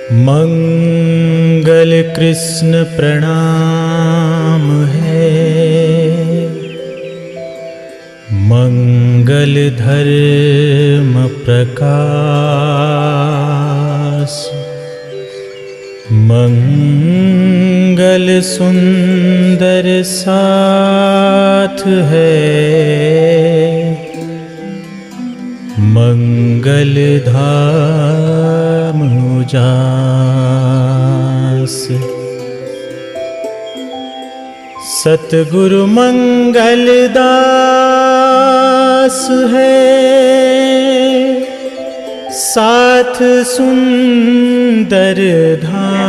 मंगल कृष्ण प्रणाम है, मंगल धर्म प्रकाश, मंगल सुंदर साथ है, मंगल धाम उजास। सतगुरु मंगल दास है, साथ सुंदर धाम,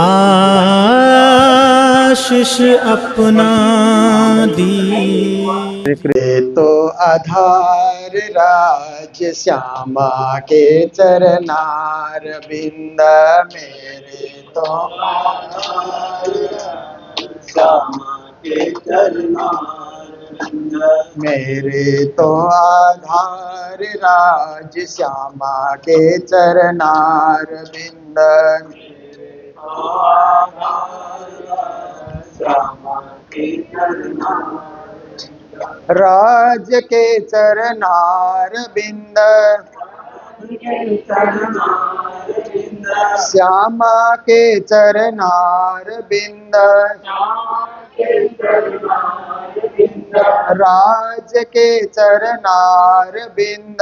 आशीष अपना दी। तो आधार राज श्यामा के चरनार बिंद मेरे तो आधार श्यामा के चरनार बिंद मेरे तो आधार राज श्यामा के चरनार बिंद मेरे तो आधार श्यामा के चरनार राज के चरनार बिंद श्यामा के चरनार बिंद राज के चरनार बिंद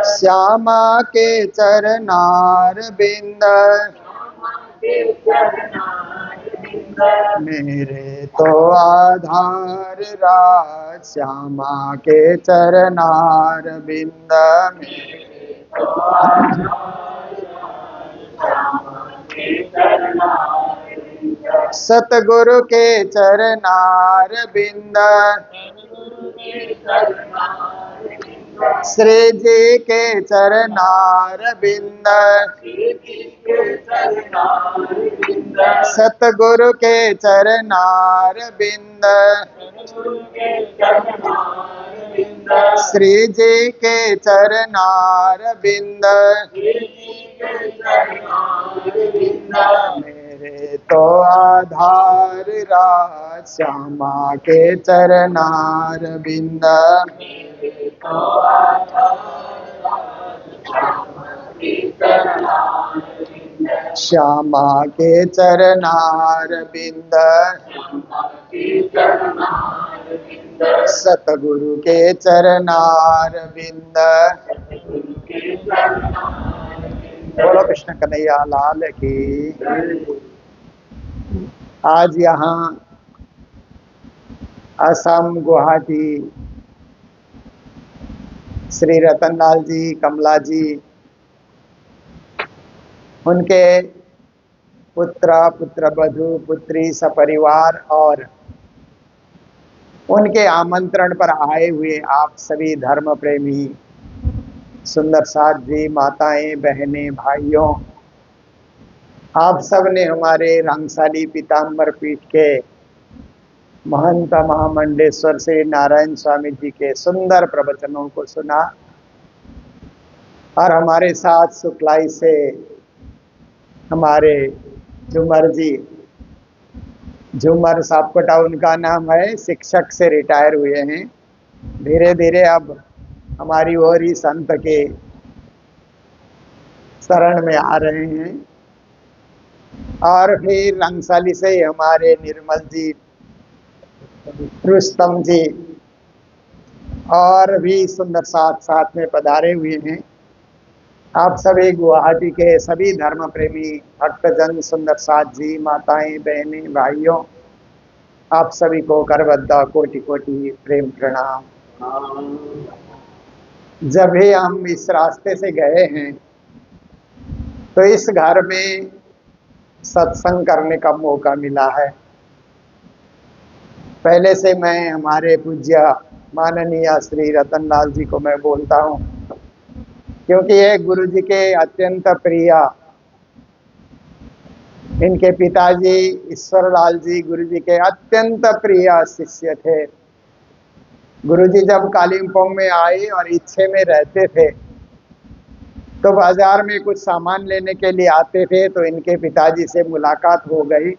श्यामा के चरनार बिंद मेरे तो आधार राज श्यामा के चरनार बिंद मेरे तो सतगुरु के चरनार बिंद श्री जी के चरनार बिंद सतगुरु के चरनार बिंद श्री जी के चरनार बिंद मेरे तो आधार राज श्यामा के चरनार बिंद श्यामा के चरनार बिंद सतगुरु के चरनार बिंद। बोलो कृष्ण कन्हैया लाल की। आज यहाँ असम गुवाहाटी श्री रतनलाल जी, कमला जी, उनके पुत्र पुत्रवधू पुत्री सपरिवार और उनके आमंत्रण पर आए हुए आप सभी धर्म प्रेमी सुंदर साथ जी, माताएं, बहनें, भाइयों, आप सब ने हमारे रंगशाली पीताम्बर पीठ के महंत महामंडलेश्वर श्री नारायण स्वामी जी के सुंदर प्रवचनों को सुना और हमारे साथ सुखलाई से हमारे झूमर जी, झूमर सापकोटा उनका नाम है, शिक्षक से रिटायर हुए हैं, धीरे धीरे अब हमारी और ही संत के शरण में आ रहे हैं। और फिर रंगशाली से ही हमारे निर्मल जी, रुस्तम जी और भी सुंदर साथ साथ में पधारे हुए हैं। आप सभी गुवाहाटी के सभी धर्म प्रेमी भक्तजन, सुंदर साथ जी, माताएं, बहनें, भाइयों, आप सभी को करबद्धा कोटि कोटि प्रेम प्रणाम। जब भी हम इस रास्ते से गए हैं तो इस घर में सत्संग करने का मौका मिला है। पहले से मैं हमारे पूज्य माननीय श्री रतनलाल जी को मैं बोलता हूँ, क्योंकि ये गुरु जी के अत्यंत प्रिय, इनके पिताजी ईश्वर लाल जी गुरु जी के अत्यंत प्रिय शिष्य थे। गुरुजी जब कालिम्पोंग में आए और इच्छे में रहते थे, तो बाजार में कुछ सामान लेने के लिए आते थे, तो इनके पिताजी से मुलाकात हो गई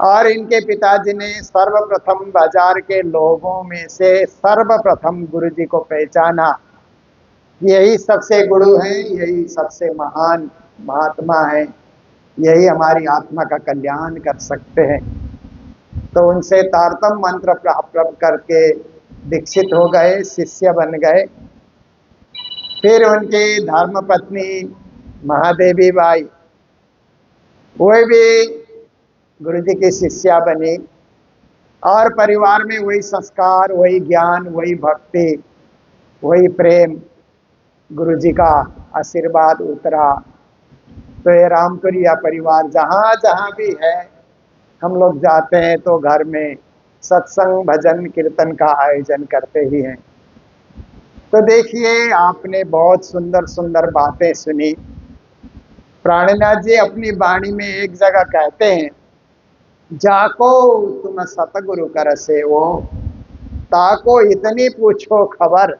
और इनके पिताजी ने सर्वप्रथम बाजार के लोगों में से सर्वप्रथम गुरुजी को पहचाना। यही सबसे गुरु हैं, यही सबसे महान महात्मा हैं, यही हमारी आत्मा का कल्याण कर सकते हैं। तो उनसे तारतम मंत्र प्राप्त करके दीक्षित हो गए, शिष्य बन गए। फिर उनकी धर्मपत्नी महादेवी बाई, वह भी गुरुजी की शिष्या बनी और परिवार में वही संस्कार, वही ज्ञान, वही भक्ति, वही प्रेम, गुरुजी का आशीर्वाद उतरा। तो ये रामपुरिया परिवार जहाँ जहाँ भी है, हम लोग जाते हैं तो घर में सत्संग भजन कीर्तन का आयोजन करते ही हैं। तो देखिए, आपने बहुत सुंदर सुंदर बातें सुनी। प्राणनाथ जी अपनी वाणी में एक जगह कहते हैं, जाको तुम सतगुरु कर सेवो, ताको इतनी पूछो खबर,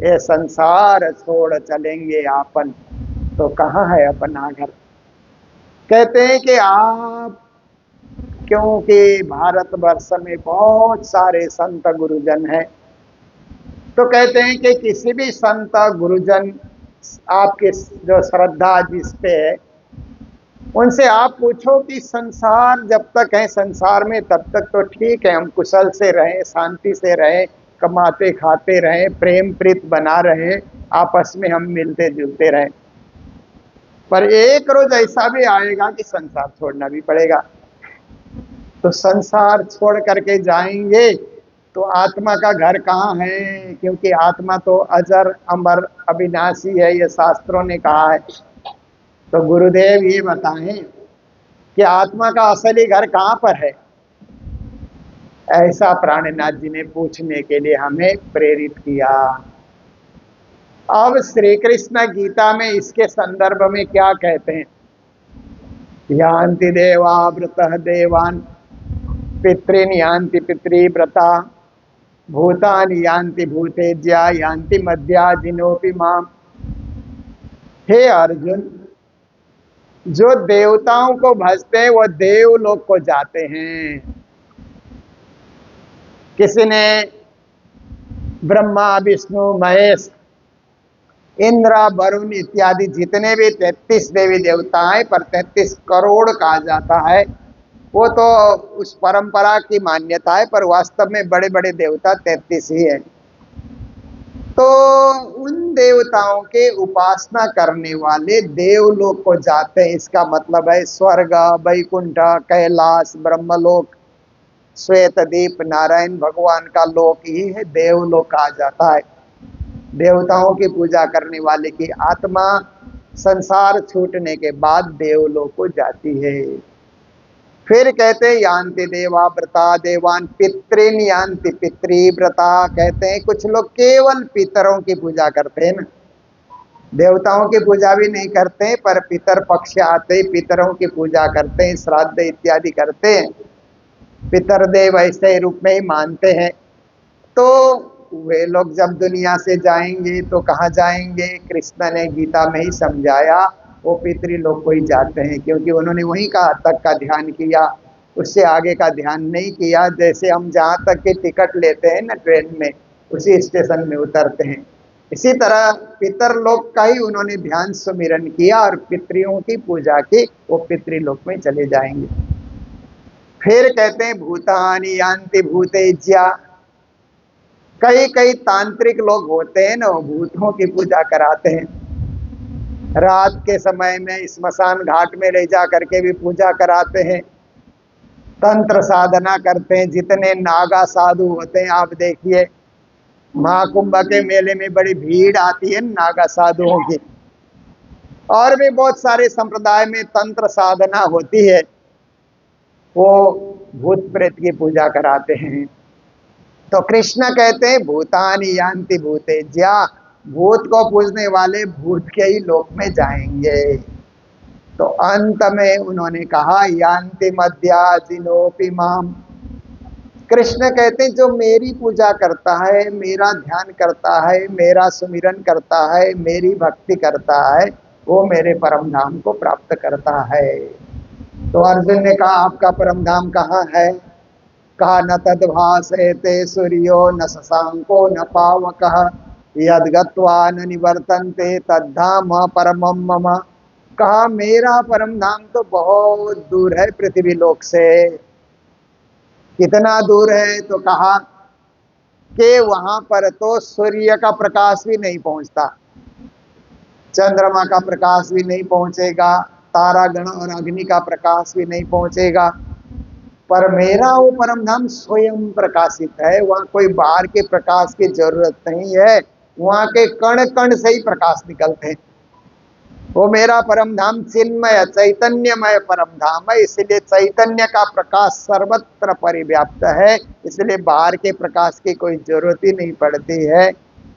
ये संसार छोड़ चलेंगे आपन, तो कहाँ है अपना घर। कहते हैं कि आप, क्योंकि भारतवर्ष में बहुत सारे संत गुरुजन हैं, तो कहते हैं कि किसी भी संत गुरुजन आपके जो श्रद्धा जिस पे है, उनसे आप पूछो कि संसार जब तक है संसार में तब तक तो ठीक है, हम कुशल से रहें, शांति से रहें, कमाते खाते रहें, प्रेम प्रीत बना रहें, आपस में हम मिलते जुलते रहें। पर एक रोज ऐसा भी आएगा कि संसार छोड़ना भी पड़ेगा। तो संसार छोड़ करके जाएंगे तो आत्मा का घर कहाँ है, क्योंकि आत्मा तो अजर अमर अविनाशी है, ये शास्त्रों ने कहा है। तो गुरुदेव ये बताएं कि आत्मा का असली घर कहाँ पर है। ऐसा प्राणनाथ जी ने पूछने के लिए हमें प्रेरित किया। अब श्री कृष्ण गीता में इसके संदर्भ में क्या कहते हैं, यान्ति देवा व्रतः देवान्, पितॄन् यान्ति पितृव्रता, भूतानि यान्ति भूतेज्या, यान्ति मद्याजिनोऽपि माम्। हे अर्जुन, जो देवताओं को भजते हैं वो देवलोक को जाते हैं। किसी ने ब्रह्मा विष्णु महेश इंद्र वरुण इत्यादि जितने भी 33 देवी देवता हैं, पर 33 करोड़ कहा जाता है, वो तो उस परंपरा की मान्यता है, पर वास्तव में बड़े बड़े देवता 33 ही है। तो उन देवताओं के उपासना करने वाले देवलोक को जाते हैं। इसका मतलब है स्वर्ग, वैकुंठ, कैलाश, ब्रह्मलोक, श्वेतदीप, नारायण भगवान का लोक ही है देवलोक कहा जाता है। देवताओं की पूजा करने वाले की आत्मा संसार छूटने के बाद देवलोक को जाती है। फिर कहते हैं यान्ति देवा व्रता देवान, पितॄन् यान्ति पितृव्रता। कहते हैं कुछ लोग केवल पितरों की पूजा करते हैं ना, देवताओं की पूजा भी नहीं करते हैं, पर पितर पक्ष आते ही पितरों की पूजा करते हैं, श्राद्ध इत्यादि करते हैं, पितर देव ऐसे रूप में ही मानते हैं। तो वे लोग जब दुनिया से जाएंगे तो कहाँ जाएंगे, कृष्ण ने गीता में ही समझाया, वो पितृलोक को ही जाते हैं, क्योंकि उन्होंने वहीं का तक का ध्यान किया, उससे आगे का ध्यान नहीं किया। जैसे हम जहाँ तक के टिकट लेते हैं ना ट्रेन में, उसी स्टेशन में उतरते हैं, इसी तरह पितरलोक का ही उन्होंने ध्यान सुमिरन किया और पितरियों की पूजा की, वो पितृलोक में चले जाएंगे। फिर कहते हैं भूतानि यान्ति भूतेज्या। कई कई तांत्रिक लोग होते हैं ना, वो भूतों की पूजा कराते हैं, रात के समय में स्मशान घाट में ले जा करके भी पूजा कराते हैं, तंत्र साधना करते हैं। जितने नागा साधु होते हैं, आप देखिए महाकुंभ के मेले में बड़ी भीड़ आती है नागा साधुओं की, और भी बहुत सारे संप्रदाय में तंत्र साधना होती है, वो भूत प्रेत की पूजा कराते हैं। तो कृष्ण कहते हैं भूतानि यान्ति भूतेज्या, भूत को पूजने वाले भूत के ही लोक में जाएंगे। तो अंत में उन्होंने कहा यान्ति मद्याजिनोऽपि माम्, कृष्ण कहते हैं जो मेरी पूजा करता है, मेरा ध्यान करता है, मेरा सुमिरन करता है, मेरी भक्ति करता है, वो मेरे परम धाम को प्राप्त करता है। तो अर्जुन ने कहा आपका परम धाम कहाँ है? कहा न तद्भासयते सूर्यो न शशांको न पावकः यद्गत्वा न निवर्तन्ते तद्धाम परमं मम। कहा मेरा परम धाम तो बहुत दूर है पृथ्वी लोक से। कितना दूर है? तो कहा कि वहां पर तो सूर्य का प्रकाश भी नहीं पहुंचता, चंद्रमा का प्रकाश भी नहीं पहुंचेगा, तारागण और अग्नि का प्रकाश भी नहीं पहुंचेगा, पर मेरा वो परम धाम स्वयं प्रकाशित है। वहां कोई बाहर के प्रकाश की जरूरत नहीं है, वहां के कण कण से ही प्रकाश निकलते हैं। वो मेरा परम धाम चिन्मय चैतन्यमय परम धाम है, इसलिए चैतन्य का प्रकाश सर्वत्र परिव्याप्त है, इसलिए बाहर के प्रकाश की कोई जरूरत ही नहीं पड़ती है।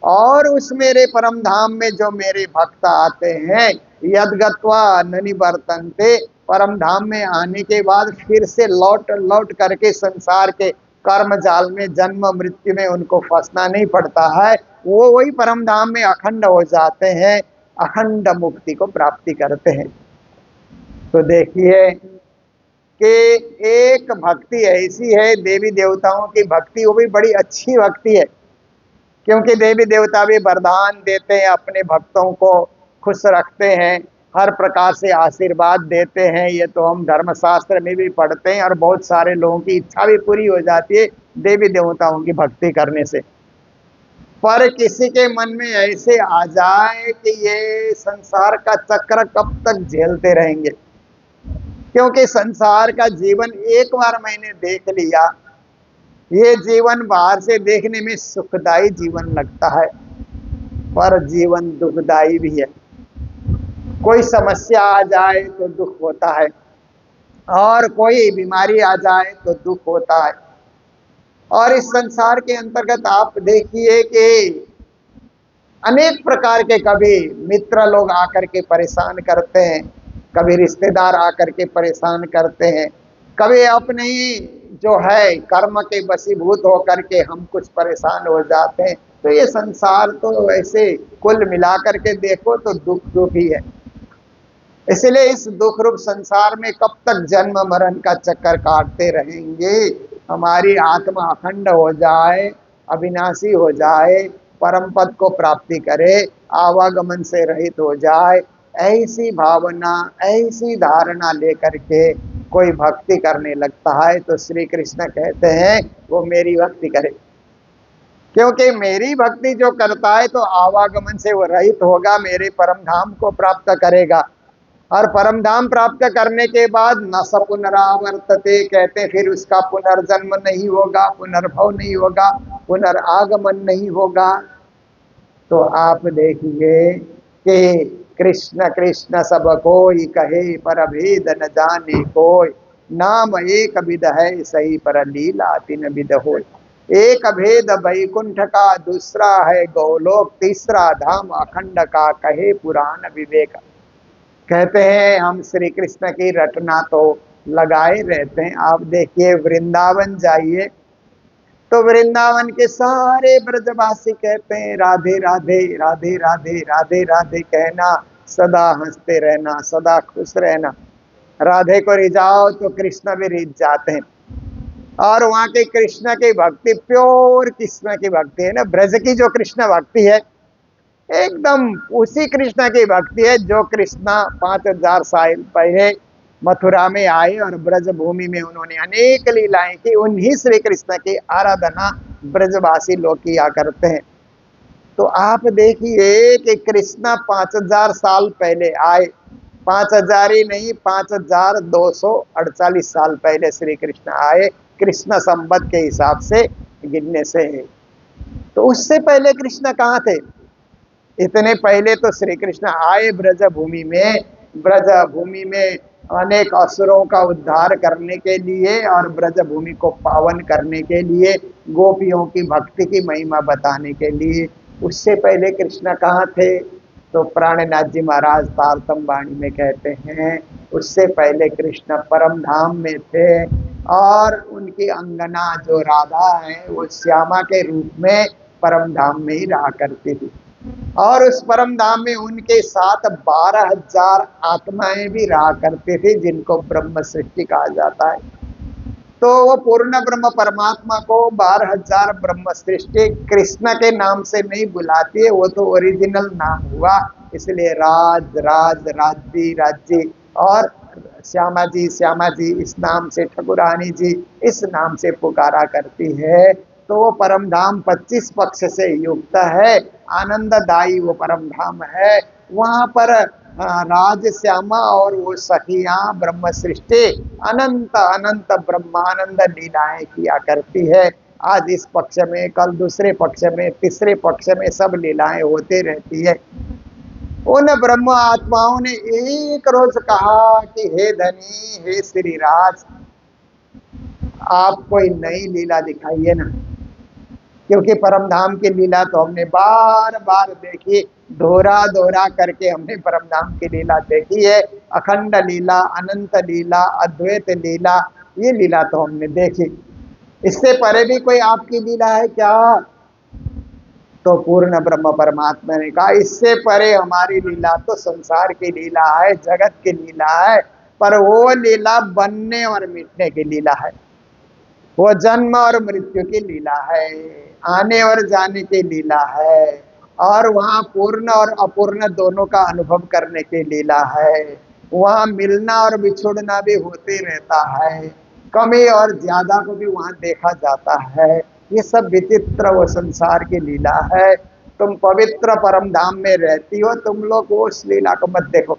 और उस मेरे परम धाम में जो मेरे भक्त आते हैं, यद्गत्वा न निवर्तन्ते, परम धाम में आने के बाद फिर से लौट लौट करके संसार के कर्म जाल में जन्म मृत्यु में उनको फंसना नहीं पड़ता है, वो वही परम धाम में अखंड हो जाते हैं, अखंड मुक्ति को प्राप्ति करते हैं। तो देखिए कि एक भक्ति ऐसी है, देवी देवताओं की भक्ति, वो भी बड़ी अच्छी भक्ति है, क्योंकि देवी देवता भी वरदान देते हैं, अपने भक्तों को खुश रखते हैं, हर प्रकार से आशीर्वाद देते हैं। ये तो हम धर्मशास्त्र में भी पढ़ते हैं, और बहुत सारे लोगों की इच्छा भी पूरी हो जाती है देवी देवताओं की भक्ति करने से। पर किसी के मन में ऐसे आ जाए कि ये संसार का चक्र कब तक झेलते रहेंगे, क्योंकि संसार का जीवन एक बार मैंने देख लिया, ये जीवन बाहर से देखने में सुखदायी जीवन लगता है, पर जीवन दुखदायी भी है। कोई समस्या आ जाए तो दुख होता है, और कोई बीमारी आ जाए तो दुख होता है। और इस संसार के अंतर्गत आप देखिए कि अनेक प्रकार के, कभी मित्र लोग आकर के परेशान करते हैं, कभी रिश्तेदार आकर के परेशान करते हैं, कभी अपने ही जो है कर्म के वशीभूत होकर के हम कुछ परेशान हो जाते हैं। तो ये संसार तो ऐसे कुल मिलाकर के देखो तो दुख ही है। इसलिए इस दुख रूप संसार में कब तक जन्म मरण का चक्कर काटते रहेंगे? हमारी आत्मा अखंड हो जाए, अविनाशी हो जाए, परम पद को प्राप्ति करे, आवागमन से रहित हो जाए, ऐसी भावना, ऐसी धारणा लेकर के कोई भक्ति करने लगता है, तो श्री कृष्ण कहते हैं वो मेरी भक्ति करे। क्योंकि मेरी भक्ति जो करता है तो आवागमन से वो रहित होगा, मेरे परम धाम को प्राप्त करेगा। और परम धाम प्राप्त करने के बाद न स पुनरावर्तते, कहते फिर उसका पुनर्जन्म नहीं होगा, पुनर्भव नहीं होगा, पुनरागमन नहीं होगा। तो आप देखिए कि कृष्ण कृष्ण सब कोई कहे, पर भेद न जाने कोई, नाम एक विध है सही पर लीला तिन विध हो। एक भेद वैकुंठ का, दूसरा है गोलोक, तीसरा धाम अखंड का, कहे पुराण विवेक। कहते हैं हम श्री कृष्ण की रटना तो लगाए रहते हैं। आप देखिए वृंदावन जाइए तो वृंदावन के सारे ब्रजवासी कहते हैं राधे राधे राधे राधे राधे राधे कहना, सदा हंसते रहना, सदा खुश रहना। राधे को रिझाओ तो कृष्ण भी रिझ जाते हैं। और वहाँ के कृष्ण की भक्ति प्योर कृष्ण की भक्ति है ना, ब्रज की जो कृष्ण भक्ति है एकदम उसी कृष्ण की भक्ति है जो कृष्ण 5000 साल पहले मथुरा में आए और ब्रज भूमि में उन्होंने अनेक लीलाएं की। उन्हीं श्री कृष्ण की आराधना ब्रजवासी लोग किया करते हैं। तो आप देखिए कि कृष्ण 5000 साल पहले आए, 5000 ही नहीं 5248 साल पहले श्री कृष्ण आए, कृष्ण संवत के हिसाब से गिनने से। तो उससे पहले कृष्ण कहाँ थे? इतने पहले तो श्री कृष्ण आए ब्रज भूमि में, ब्रज भूमि में अनेक असुरों का उद्धार करने के लिए और ब्रज भूमि को पावन करने के लिए, गोपियों की भक्ति की महिमा बताने के लिए। उससे पहले कृष्ण कहाँ थे? तो प्राणनाथ जी महाराज तारतम वाणी में कहते हैं उससे पहले कृष्ण परम धाम में थे और उनकी अंगना जो राधा है वो श्यामा के रूप में परम धाम में ही रहा करती थी। और उस परम धाम में उनके साथ 12,000 आत्माएं भी रहा करते थे, जिनको ब्रह्म सृष्टि कहा जाता है। तो वो पूर्ण ब्रह्म परमात्मा को 12,000 ब्रह्म सृष्टि कृष्ण के नाम से नहीं बुलाती है, वो तो ओरिजिनल नाम हुआ, इसलिए राज राज राज्य राज्य और श्यामा जी इस नाम से, ठकुरानी जी इस नाम से पुकारा करती है। तो वो परम धाम 25 पक्ष से युक्त है, आनंददायी वो परम धाम है। वहां पर राज श्यामा और वो सखियां ब्रह्म सृष्टि अनंत अनंत ब्रह्मानंद लीलाएं किया करती है। आज इस पक्ष में, कल दूसरे पक्ष में, तीसरे पक्ष में सब लीलाएं होती रहती है। उन ब्रह्म आत्माओं ने एक रोज कहा कि हे धनी, हे श्री राज, आप कोई नई लीला दिखाइए ना, क्योंकि परम धाम की लीला तो हमने बार बार देखी, दोहरा दोहरा करके हमने परम धाम की लीला देखी है। अखंड लीला, अनंत लीला, अद्वैत लीला, ये लीला तो हमने देखी, इससे परे भी कोई आपकी लीला है क्या? तो पूर्ण ब्रह्म परमात्मा ने कहा, इससे परे हमारी लीला तो संसार की लीला है, जगत की लीला है, पर वो लीला बनने और मिटने की लीला है, वो जन्म और मृत्यु की लीला है, आने और जाने की लीला है, और वहाँ पूर्ण और अपूर्ण दोनों का अनुभव करने की लीला है। वहाँ मिलना और बिछुड़ना भी होते रहता है, कमी और ज्यादा को भी वहाँ देखा जाता है। ये सब विचित्र वो संसार की लीला है। तुम पवित्र परम धाम में रहती हो, तुम लोग उस लीला को मत देखो।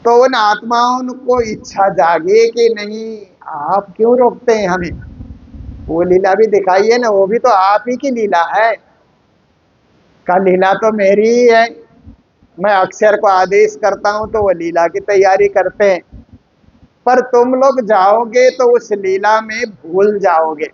तो उन आत्माओं को इच्छा जागे कि नहीं, आप क्यों रोकते हैं हमें, वो लीला भी दिखाइए ना, वो भी तो आप ही की लीला है। का लीला तो मेरी ही है, मैं अक्षर को आदेश करता हूं तो वो लीला की तैयारी करते हैं, पर तुम लोग जाओगे तो उस लीला में भूल जाओगे।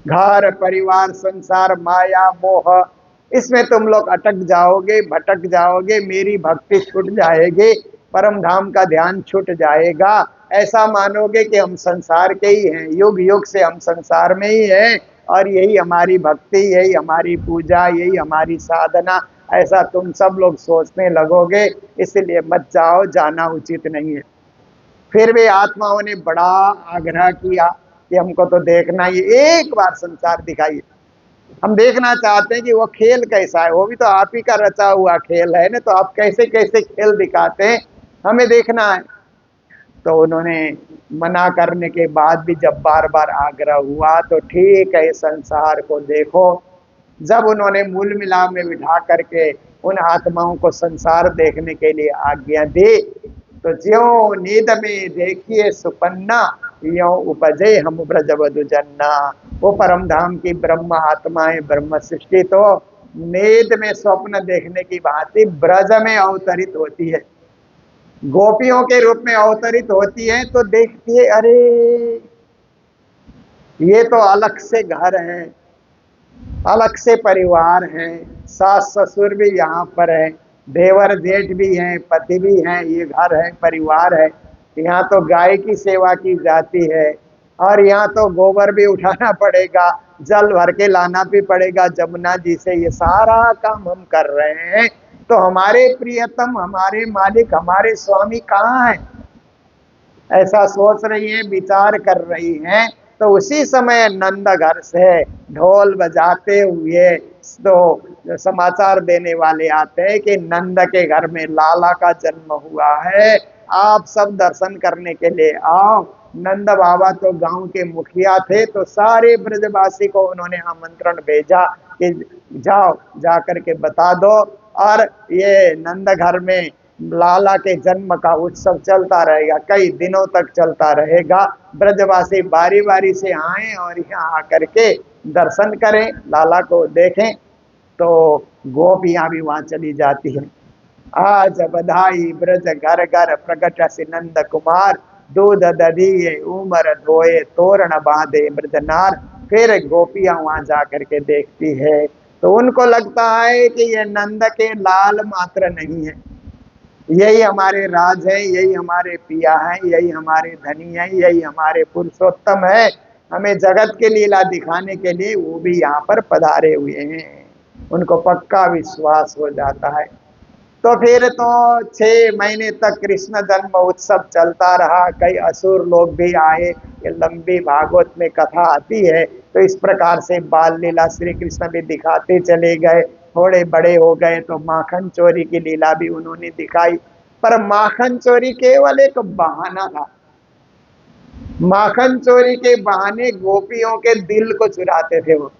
घर परिवार संसार माया मोह, इसमें तुम लोग अटक जाओगे, भटक जाओगे, मेरी भक्ति छूट जाएगी, परम धाम का ध्यान छूट जाएगा। ऐसा मानोगे कि हम संसार के ही हैं, युग युग से हम संसार में ही हैं, और यही हमारी भक्ति, यही हमारी पूजा, यही हमारी साधना, ऐसा तुम सब लोग सोचने लगोगे। इसलिए मत जाओ, जाना उचित नहीं है। फिर भी आत्माओं ने बड़ा आग्रह किया कि हमको तो देखना ही, एक बार संसार दिखाइए, हम देखना चाहते हैं कि वो खेल कैसा है, वो भी तो आप ही का रचा हुआ खेल है ना, तो आप कैसे कैसे खेल दिखाते हैं, हमें देखना है। तो उन्होंने मना करने के बाद भी जब बार बार आग्रह हुआ तो ठीक है, संसार को देखो। जब उन्होंने मूल मिलाप में बिठा करके उन आत्माओं को संसार देखने के लिए आज्ञा दी, तो ज्यों नींद में देखिए सुपन्ना, यों उपजे हम ब्रजवधु जन्ना। वो परम धाम की ब्रह्म आत्माएं, ब्रह्म सृष्टि तो नींद में स्वप्न देखने की भांति ब्रज में अवतरित होती है, गोपियों के रूप में अवतरित होती है। तो देखती है, अरे ये तो अलग से घर है, अलग से परिवार है, सास ससुर भी यहाँ पर है, देवर जेठ भी हैं, पति भी हैं, ये घर है, परिवार है। यहाँ तो गाय की सेवा की जाती है, और यहाँ तो गोबर भी उठाना पड़ेगा, जल भर के लाना भी पड़ेगा जमुना जी से, ये सारा काम हम कर रहे हैं। तो हमारे प्रियतम, हमारे मालिक, हमारे स्वामी कहाँ हैं? ऐसा सोच रही हैं, विचार कर रही हैं। तो उसी समय नंद घर से ढोल बजाते हुए तो समाचार देने वाले आते हैं कि नंद के घर में लाला का जन्म हुआ है, आप सब दर्शन करने के लिए आओ। नंद बाबा तो गांव के मुखिया थे, तो सारे ब्रजवासी को उन्होंने आमंत्रण भेजा कि जाओ, जा करके बता दो। और ये नंद घर में लाला के जन्म का उत्सव चलता रहेगा, कई दिनों तक चलता रहेगा। ब्रजवासी बारी बारी से आए और यहाँ आकर के दर्शन करें, लाला को देखें। तो गोपियां भी वहां चली जाती हैं। आज बधाई ब्रज घर घर प्रकट से नंद कुमार, दूध दधिये उमर धोए तोरण बांधे ब्रजनार। फिर गोपियां वहां जा करके देखती है, तो उनको लगता है कि ये नंद के लाल मात्र नहीं है, यही हमारे राज है, यही हमारे पिया हैं, यही हमारे धनी हैं, यही हमारे पुरुषोत्तम है। हमें जगत के लीला दिखाने के लिए वो भी यहाँ पर पधारे हुए हैं। उनको पक्का विश्वास हो जाता है। तो फिर तो 6 महीने तक कृष्ण जन्म उत्सव चलता रहा। कई असुर लोग भी आए। ये लंबी भागवत में कथा आती है। तो इस प्रकार से बाल लीला श्री कृष्ण भी दिखाते चले गए। थोड़े बड़े हो गए तो माखन चोरी की लीला भी उन्होंने दिखाई। पर माखन चोरी केवल एक बहाना था। माखन चोरी के बहाने गोपियों के दिल को चुराते थे वो।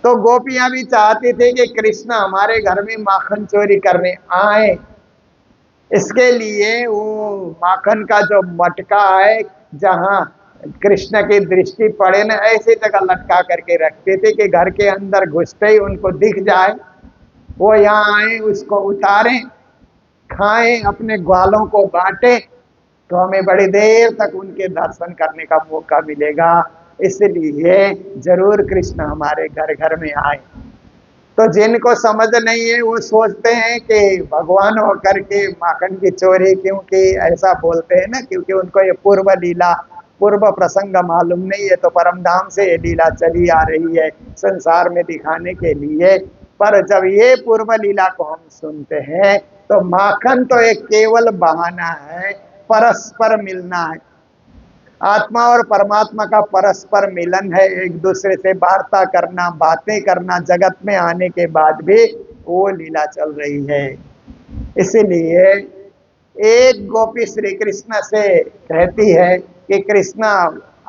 तो गोपियां भी चाहती थी कि कृष्ण हमारे घर में माखन चोरी करने आए। इसके लिए वो माखन का जो मटका है, जहां कृष्ण की दृष्टि पड़े ना, ऐसी जगह लटका करके रखते थे कि घर के अंदर घुसते ही उनको दिख जाए, वो यहाँ आए, उसको उतारें, खाएं, अपने ग्वालों को बांटे, तो हमें बड़ी देर तक उनके दर्शन करने का मौका मिलेगा। इसलिए जरूर कृष्ण हमारे घर घर में आए। तो जिनको समझ नहीं है वो सोचते हैं कि भगवान होकर के माखन की चोरी, क्योंकि ऐसा बोलते हैं ना, क्योंकि उनको ये पूर्व लीला, पूर्व प्रसंग मालूम नहीं है। तो परम धाम से ये लीला चली आ रही है संसार में दिखाने के लिए। पर जब ये पूर्व लीला को हम सुनते हैं तो माखन तो एक केवल बहाना है, परस्पर मिलना है। आत्मा और परमात्मा का परस्पर मिलन है, एक दूसरे से वार्ता करना, बातें करना। जगत में आने के बाद भी वो लीला चल रही है। इसीलिए एक गोपी श्री कृष्ण से कहती है कि कृष्ण,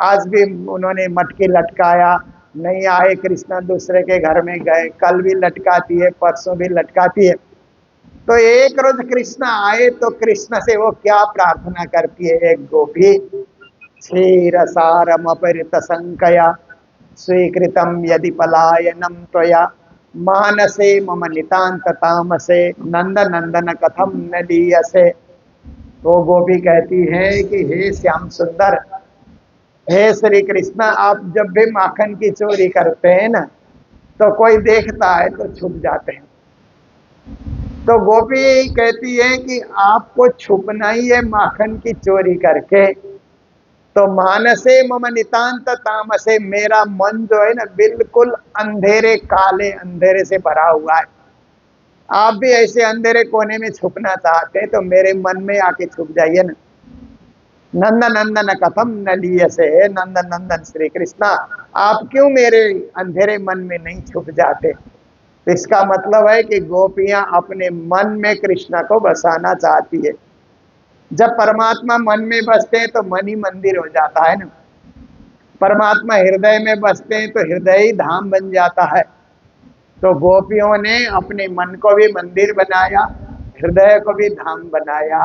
आज भी उन्होंने मटकी लटकाया, नहीं आए कृष्ण, दूसरे के घर में गए, कल भी लटकाती है, परसों भी लटकाती है। तो एक रोज कृष्ण आए तो कृष्ण से वो क्या प्रार्थना करती है एक गोपी, क्षीरसारमपरित संकया स्वीकृतम यदि पलायनम त्वया मानसे मम नितांत तामसे नंद नंदन कथम न लीयसे। तो गोपी कहती है कि हे श्याम सुंदर, हे श्री कृष्ण, आप जब भी माखन की चोरी करते हैं ना, तो कोई देखता है तो छुप जाते हैं। तो गोपी कहती है कि आपको छुपना ही है माखन की चोरी करके। तो मानसे मम नितांत तामसे, मेरा मन जो है ना बिल्कुल अंधेरे, काले अंधेरे से भरा हुआ है। आप भी ऐसे अंधेरे कोने में छुपना चाहते हैं तो मेरे मन में आके छुप जाइए ना। नंद नंदन कथम न लीयसे, नंद नंदन श्री कृष्णा, आप क्यों मेरे अंधेरे मन में नहीं छुप जाते। तो इसका मतलब है कि गोपियां अपने मन में कृष्ण को बसाना चाहती है। जब परमात्मा मन में बसते हैं तो मन ही मंदिर हो जाता है ना। परमात्मा हृदय में बसते हैं तो हृदय ही धाम बन जाता है। तो गोपियों ने अपने मन को भी मंदिर बनाया, हृदय को भी धाम बनाया।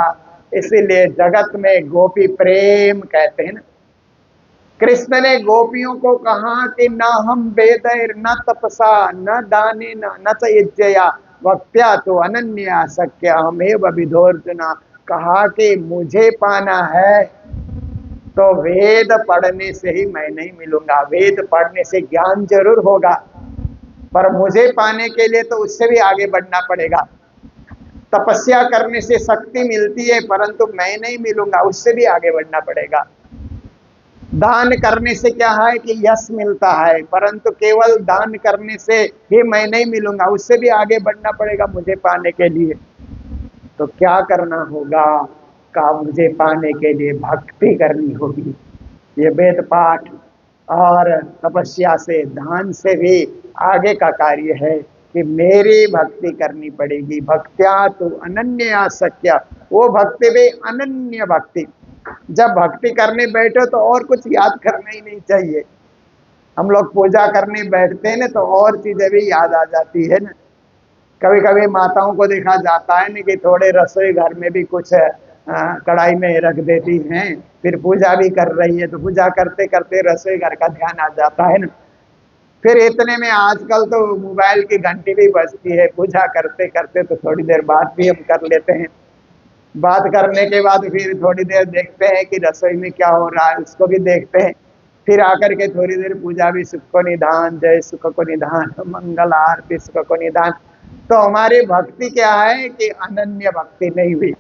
इसीलिए जगत में गोपी प्रेम कहते हैं ना। कृष्ण ने गोपियों को कहा कि न हम वेदैर न तपसा न दाने न च यज्ञया भक्त्या तो अनन्या शक्य हमेव विधोर्जुना। कहा कि मुझे पाना है तो वेद पढ़ने से ही मैं नहीं मिलूंगा। वेद पढ़ने से ज्ञान जरूर होगा, पर मुझे पाने के लिए तो उससे भी आगे बढ़ना पड़ेगा। तपस्या करने से शक्ति मिलती है, परंतु मैं नहीं मिलूंगा, उससे भी आगे बढ़ना पड़ेगा। दान करने से क्या है कि यश मिलता है, परंतु केवल दान करने से ही मैं नहीं मिलूंगा, उससे भी आगे बढ़ना पड़ेगा मुझे पाने के लिए। तो क्या करना होगा? का मुझे पाने के लिए भक्ति करनी होगी। ये वेद पाठ और तपस्या से, दान से भी आगे का कार्य है कि मेरी भक्ति करनी पड़ेगी। भक्त्या तो अनन्य आसक्या, वो भक्ति भी अनन्य भक्ति। जब भक्ति करने बैठो तो और कुछ याद करना ही नहीं चाहिए। हम लोग पूजा करने बैठते हैं ना तो और चीजें भी याद आ जाती है ना। कभी कभी माताओं को देखा जाता है ना कि थोड़े रसोई घर में भी कुछ कढ़ाई में रख देती हैं, फिर पूजा भी कर रही है, तो पूजा करते करते रसोई घर का ध्यान आ जाता है ना। फिर इतने में आजकल तो मोबाइल की घंटी भी बजती है, पूजा करते करते तो थोड़ी देर बाद भी हम कर लेते हैं। बात करने के बाद फिर थोड़ी देर देखते हैं कि रसोई में क्या हो रहा है, उसको भी देखते हैं। फिर आकर के थोड़ी देर पूजा भी, सुख को निधान, जय सुख को निधान, मंगल आरती सुख को निधान। तो हमारी भक्ति क्या है कि अनन्य भक्ति नहीं हुई।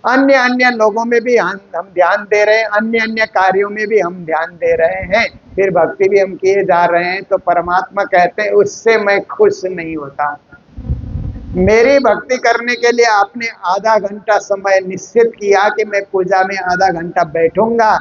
अन्य अन्य लोगों में भी हम ध्यान दे रहे हैं, अन्य अन्य कार्यों में भी हम ध्यान दे रहे हैं, फिर भक्ति भी हम किए जा रहे हैं, तो परमात्मा कहते हैं उससे मैं खुश नहीं होता। मेरी भक्ति करने के लिए आपने आधा घंटा समय निश्चित किया कि मैं पूजा में आधा घंटा बैठूंगा,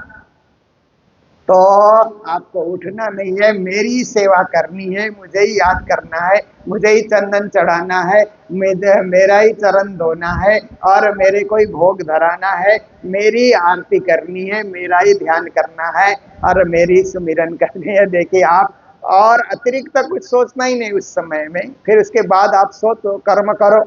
तो आपको उठना नहीं है, मेरी सेवा करनी है, मुझे ही याद करना है, मुझे ही चंदन चढ़ाना है, मेरा ही चरण धोना है और मेरे को ही भोग धराना है, मेरी आरती करनी है, मेरा ही ध्यान करना है और मेरी सुमिरन करनी है। देखिए आप, और अतिरिक्त कुछ सोचना ही नहीं उस समय में। फिर उसके बाद आप तो कर्म करो।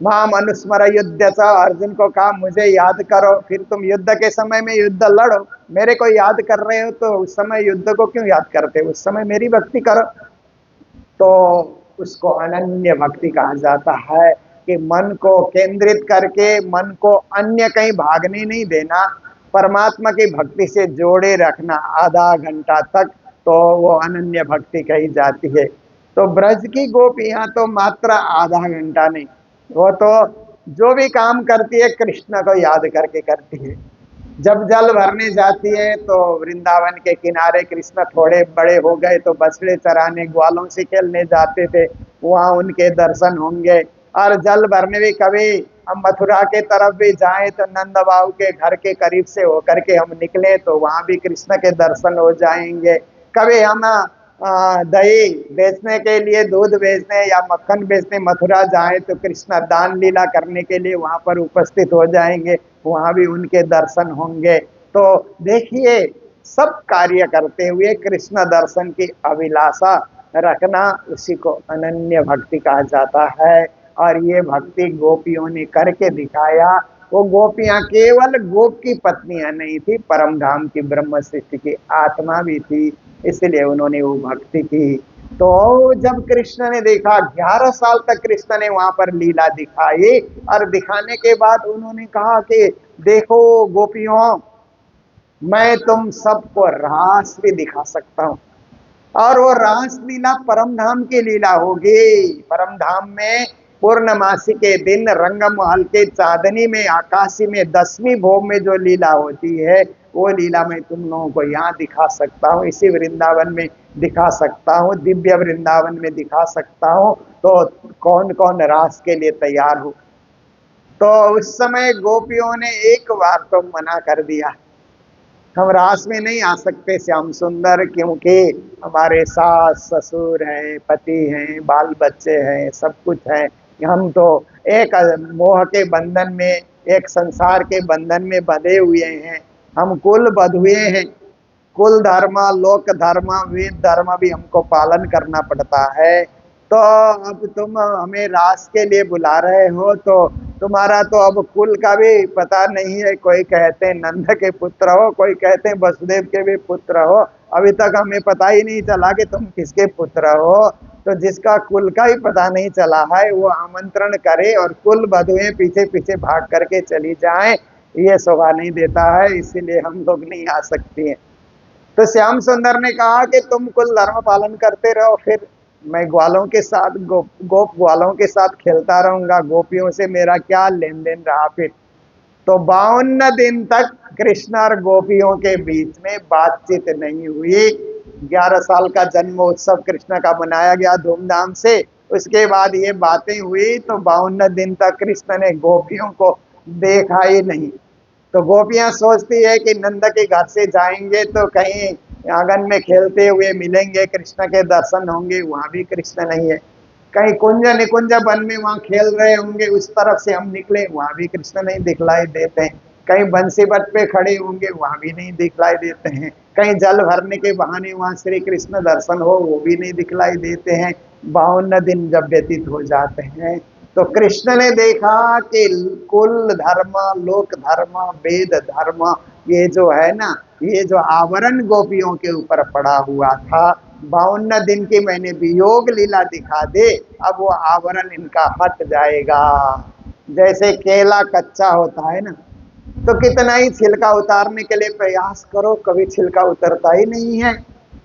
माम अनुस्मर युद्ध च, अर्जुन को कहा मुझे याद करो, फिर तुम युद्ध के समय में युद्ध लड़ो। मेरे को याद कर रहे हो तो उस समय युद्ध को क्यों याद करते हो, उस समय मेरी भक्ति करो। तो उसको अनन्य भक्ति कहा जाता है कि मन को केंद्रित करके मन को अन्य कहीं भागने नहीं देना, परमात्मा की भक्ति से जोड़े रखना आधा घंटा तक, तो वो अनन्य भक्ति कही जाती है। तो ब्रज की गोपियां तो मात्र आधा घंटा नहीं, वो तो जो भी काम करती है कृष्ण को याद करके करती है। जब जल भरने जाती है तो वृंदावन के किनारे कृष्ण थोड़े बड़े हो गए तो बछड़े चराने ग्वालों से खेलने जाते थे, वहां उनके दर्शन होंगे। और जल भरने भी कभी हम मथुरा के तरफ भी जाएं तो नंद बाबू के घर के करीब से होकर के हम निकले तो वहां भी कृष्ण के दर्शन हो जाएंगे। कभी हम दही बेचने के लिए, दूध बेचने या मक्खन बेचने मथुरा जाए तो कृष्ण दान लीला करने के लिए वहां पर उपस्थित हो जाएंगे, वहां भी उनके दर्शन होंगे। तो देखिए, सब कार्य करते हुए कृष्ण दर्शन की अभिलाषा रखना, उसी को अनन्य भक्ति कहा जाता है। और ये भक्ति गोपियों ने करके दिखाया। वो गोपियां केवल गोप की पत्नियां नहीं थी, परम धाम की ब्रह्म सृष्टि की आत्मा भी थी, इसलिए उन्होंने वो भक्ति की। तो जब कृष्ण ने देखा, 11 साल तक कृष्ण ने वहां पर लीला दिखाई, और दिखाने के बाद उन्होंने कहा कि देखो गोपियों, मैं तुम सबको रास भी दिखा सकता हूँ। और वो रास लीला परम धाम की लीला होगी। परम धाम में पूर्णमासी के दिन रंगमहल के चांदनी में आकाशी में 10वीं भोग में जो लीला होती है, वो लीला मैं तुम लोगों को यहाँ दिखा सकता हूँ, इसी वृंदावन में दिखा सकता हूँ, दिव्य वृंदावन में दिखा सकता हूँ। तो कौन कौन रास के लिए तैयार हो। तो उस समय गोपियों ने एक बार तो मना कर दिया, हम रास में नहीं आ सकते श्याम सुंदर, क्योंकि हमारे सास ससुर हैं, पति हैं, बाल बच्चे हैं, सब कुछ है। हम तो एक मोह के बंधन में, एक संसार के बंधन में बंधे हुए हैं, हम कुल बंधुए हैं। कुल धर्म, लोक धर्म, वेद धर्म भी हमको पालन करना पड़ता है। तो अब तुम हमें रास के लिए बुला रहे हो, तो तुम्हारा तो अब कुल का भी पता नहीं है। कोई कहते हैं नंद के पुत्र हो, कोई कहते हैं वसुदेव के भी पुत्र हो, अभी तक हमें पता ही नहीं चला कि तुम किसके पुत्र हो। तो जिसका कुल का ही पता नहीं चला है, वो आमंत्रण करे और कुल बधुएं पीछे पीछे भाग करके चली जाएं, ये शोभा नहीं देता है, इसीलिए हम लोग नहीं आ सकती हैं। तो श्याम सुंदर ने कहा कि तुम कुल धर्म पालन करते रहो, फिर मैं ग्वालों के साथ गोप ग्वालों के साथ खेलता रहूंगा, गोपियों से मेरा क्या लेन देन रहा। फिर तो 52 दिन तक कृष्ण और गोपियों के बीच में बातचीत नहीं हुई। 11 साल का जन्म उत्सव कृष्ण का मनाया गया धूमधाम से, उसके बाद ये बातें हुई, तो 52 दिन तक कृष्ण ने गोपियों को देखा ही नहीं। तो गोपियां सोचती है कि नंद के घर से जाएंगे तो कहीं आंगन में खेलते हुए मिलेंगे, कृष्ण के दर्शन होंगे, वहां भी कृष्ण नहीं है। कहीं कुंज निकुंज वन में वहां खेल रहे होंगे, उस तरफ से हम निकले, वहां भी कृष्ण नहीं दिखलाई देते हैं। कहीं बंसी बट पे खड़े होंगे, वहां भी नहीं दिखलाई देते हैं। कहीं जल भरने के बहाने वहां श्री कृष्ण दर्शन हो, वो भी नहीं दिखलाई देते हैं। 52 दिन जब व्यतीत हो जाते हैं, तो कृष्ण ने देखा कि कुल धर्म, लोक धर्म, वेद धर्म, ये जो है ना, ये जो आवरण गोपियों के ऊपर पड़ा हुआ था, 52 दिन की मैंने वियोग लीला दिखा दे, अब वो आवरण इनका हट जाएगा। जैसे केला कच्चा होता है ना, तो कितना ही छिलका उतारने के लिए प्रयास करो, कभी छिलका उतरता ही नहीं है।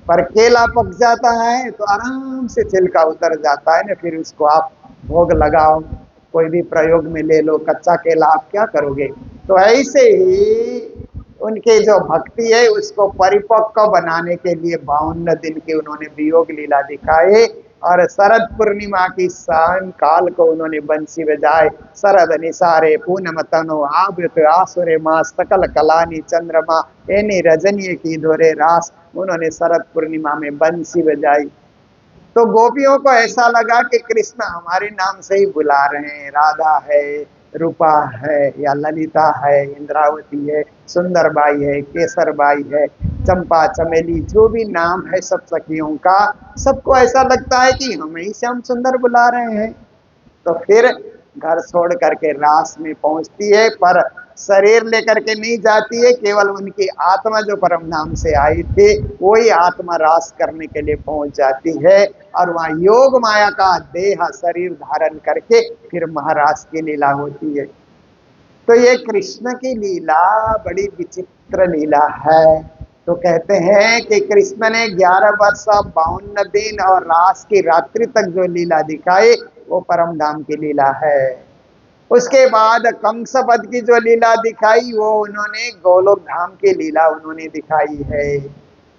पर केला पक जाता है तो आराम से छिलका उतर जाता है ना, फिर उसको आप भोग लगाओ, कोई भी प्रयोग में ले लो, कच्चा केला आप क्या करोगे। तो ऐसे ही उनके जो भक्ति है उसको परिपक्व बनाने के लिए 52 दिन की उन्होंने वियोग लीला दिखाए, और शरद पूर्णिमा की सायंकाल को उन्होंने बंसी बजाए। शरद निसारे पूनम तनो आवृत आसुरे मास सकल कलानी चंद्रमा एनी रजनी की धोरे रास, उन्होंने शरद पूर्णिमा में बंसी बजाई। तो गोपियों को ऐसा लगा कि कृष्ण हमारे नाम से ही बुला रहे हैं, राधा है, रूपा है, या ललिता है, इंद्रावती है, सुंदरबाई है, केसरबाई है, चंपा चमेली, जो भी नाम है सब सखियों का, सबको ऐसा लगता है कि हमें ही श्याम सुंदर बुला रहे हैं। तो फिर घर छोड़ करके रास में पहुंचती है, पर शरीर लेकर के नहीं जाती है, केवल उनकी आत्मा जो परम धाम से आई थी वही आत्मा रास करने के लिए पहुंच जाती है, और वहां योग माया का देह शरीर धारण करके फिर महारास की लीला होती है। तो ये कृष्ण की लीला बड़ी विचित्र लीला है। तो कहते हैं कि कृष्ण ने 11 वर्ष 52 दिन और रास की रात्रि तक जो लीला दिखाई वो परम धाम की लीला है। उसके बाद कंस वध की जो लीला दिखाई वो उन्होंने गोलोक धाम की लीला उन्होंने दिखाई है।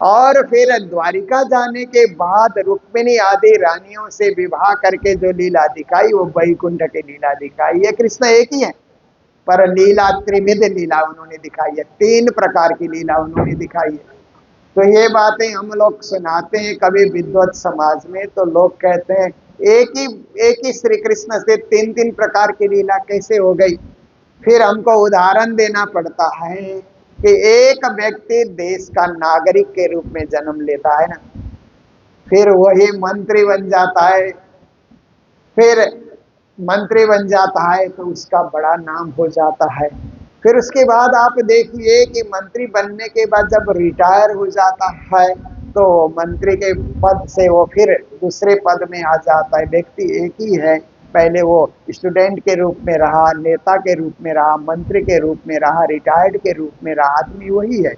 और फिर द्वारिका जाने के बाद रुक्मिणी आदि रानियों से विवाह करके जो लीला दिखाई वो वैकुंठ की लीला दिखाई है। कृष्ण एक ही है, पर लीला त्रिविध लीला उन्होंने दिखाई है, 3 प्रकार की लीला उन्होंने दिखाई है। तो ये बातें हम लोग सुनाते हैं कभी विद्वत समाज में, तो लोग कहते हैं एक ही श्री कृष्ण से 3 प्रकार की लीला कैसे हो गई। फिर हमको उदाहरण देना पड़ता है कि एक व्यक्ति देश का नागरिक के रूप में जन्म लेता है ना, फिर वही मंत्री बन जाता है, फिर मंत्री बन जाता है तो उसका बड़ा नाम हो जाता है। फिर उसके बाद आप देखिए कि मंत्री बनने के बाद जब रिटायर हो जाता है तो मंत्री के पद से वो फिर दूसरे पद में आ जाता है। व्यक्ति एक ही है, पहले वो स्टूडेंट के रूप में रहा, नेता के रूप में रहा, मंत्री के रूप में रहा, रिटायर्ड के रूप में रहा, आदमी वही है।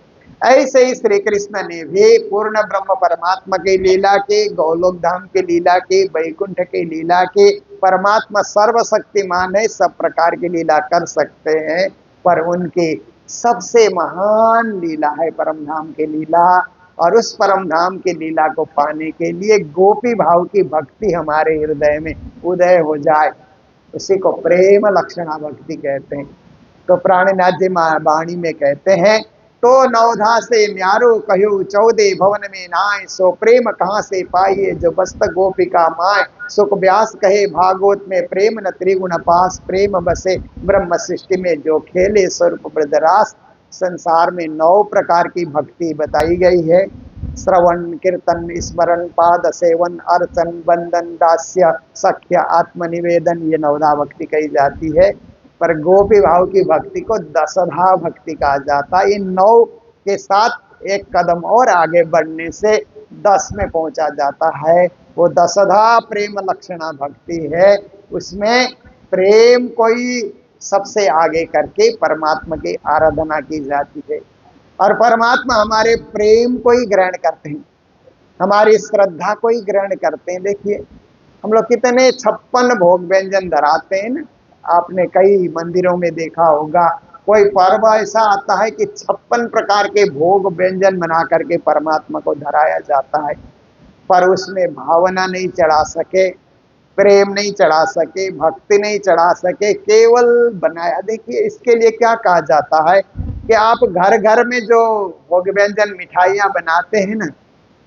ऐसे ही श्री कृष्ण ने भी पूर्ण ब्रह्म परमात्मा की लीला की, गोलोक धाम की लीला की, वैकुंठ की लीला की। परमात्मा सर्वशक्तिमान है, सब प्रकार की लीला कर सकते हैं, पर उनकी सबसे महान लीला है परम धाम की लीला। और उस परम धाम की लीला को पाने के लिए गोपी भाव की भक्ति हमारे हृदय में उदय हो जाए, उसी को प्रेम लक्षणा भक्ति कहते हैं। तो प्राणनाथ जी वाणी में कहते हैं, तो नवधा से न्यारो कहो 14 भवन में नाय, सो प्रेम कहाँ से पाइए जो बस्त गोपिका माय। सुख व्यास कहे भागवत में, प्रेम न त्रिगुण पास, प्रेम बसे ब्रह्म सृष्टि में जो खेले स्वरूप ब्रजरास। संसार में 9 प्रकार की भक्ति बताई गई है, श्रवण कीर्तन स्मरण पाद सेवन अर्चन बंदन दास्य सख्य आत्मनिवेदन, ये 9धा भक्ति कही जाती है। पर गोपी भाव की भक्ति को 10धा भक्ति कहा जाता है। इन 9 के साथ एक कदम और आगे बढ़ने से 10 में पहुंचा जाता है, वो 10धा प्रेम लक्षणा भक्ति है। उसमें प्रेम कोई सबसे आगे करके परमात्मा की आराधना की जाती है, और परमात्मा हमारे प्रेम को ही ग्रहण करते हैं, हमारी श्रद्धा को ही ग्रहण करते हैं। देखिए हम लोग कितने 56 भोग व्यंजन धराते हैं ना, आपने कई मंदिरों में देखा होगा। कोई पर्व ऐसा आता है कि 56 प्रकार के भोग व्यंजन बना करके परमात्मा को धराया जाता है, पर उसमें भावना नहीं चढ़ा सके, प्रेम नहीं चढ़ा सके, भक्ति नहीं चढ़ा सके, केवल बनाया। देखिए इसके लिए क्या कहा जाता है कि आप घर घर में जो भोग व्यंजन मिठाइयाँ बनाते हैं ना,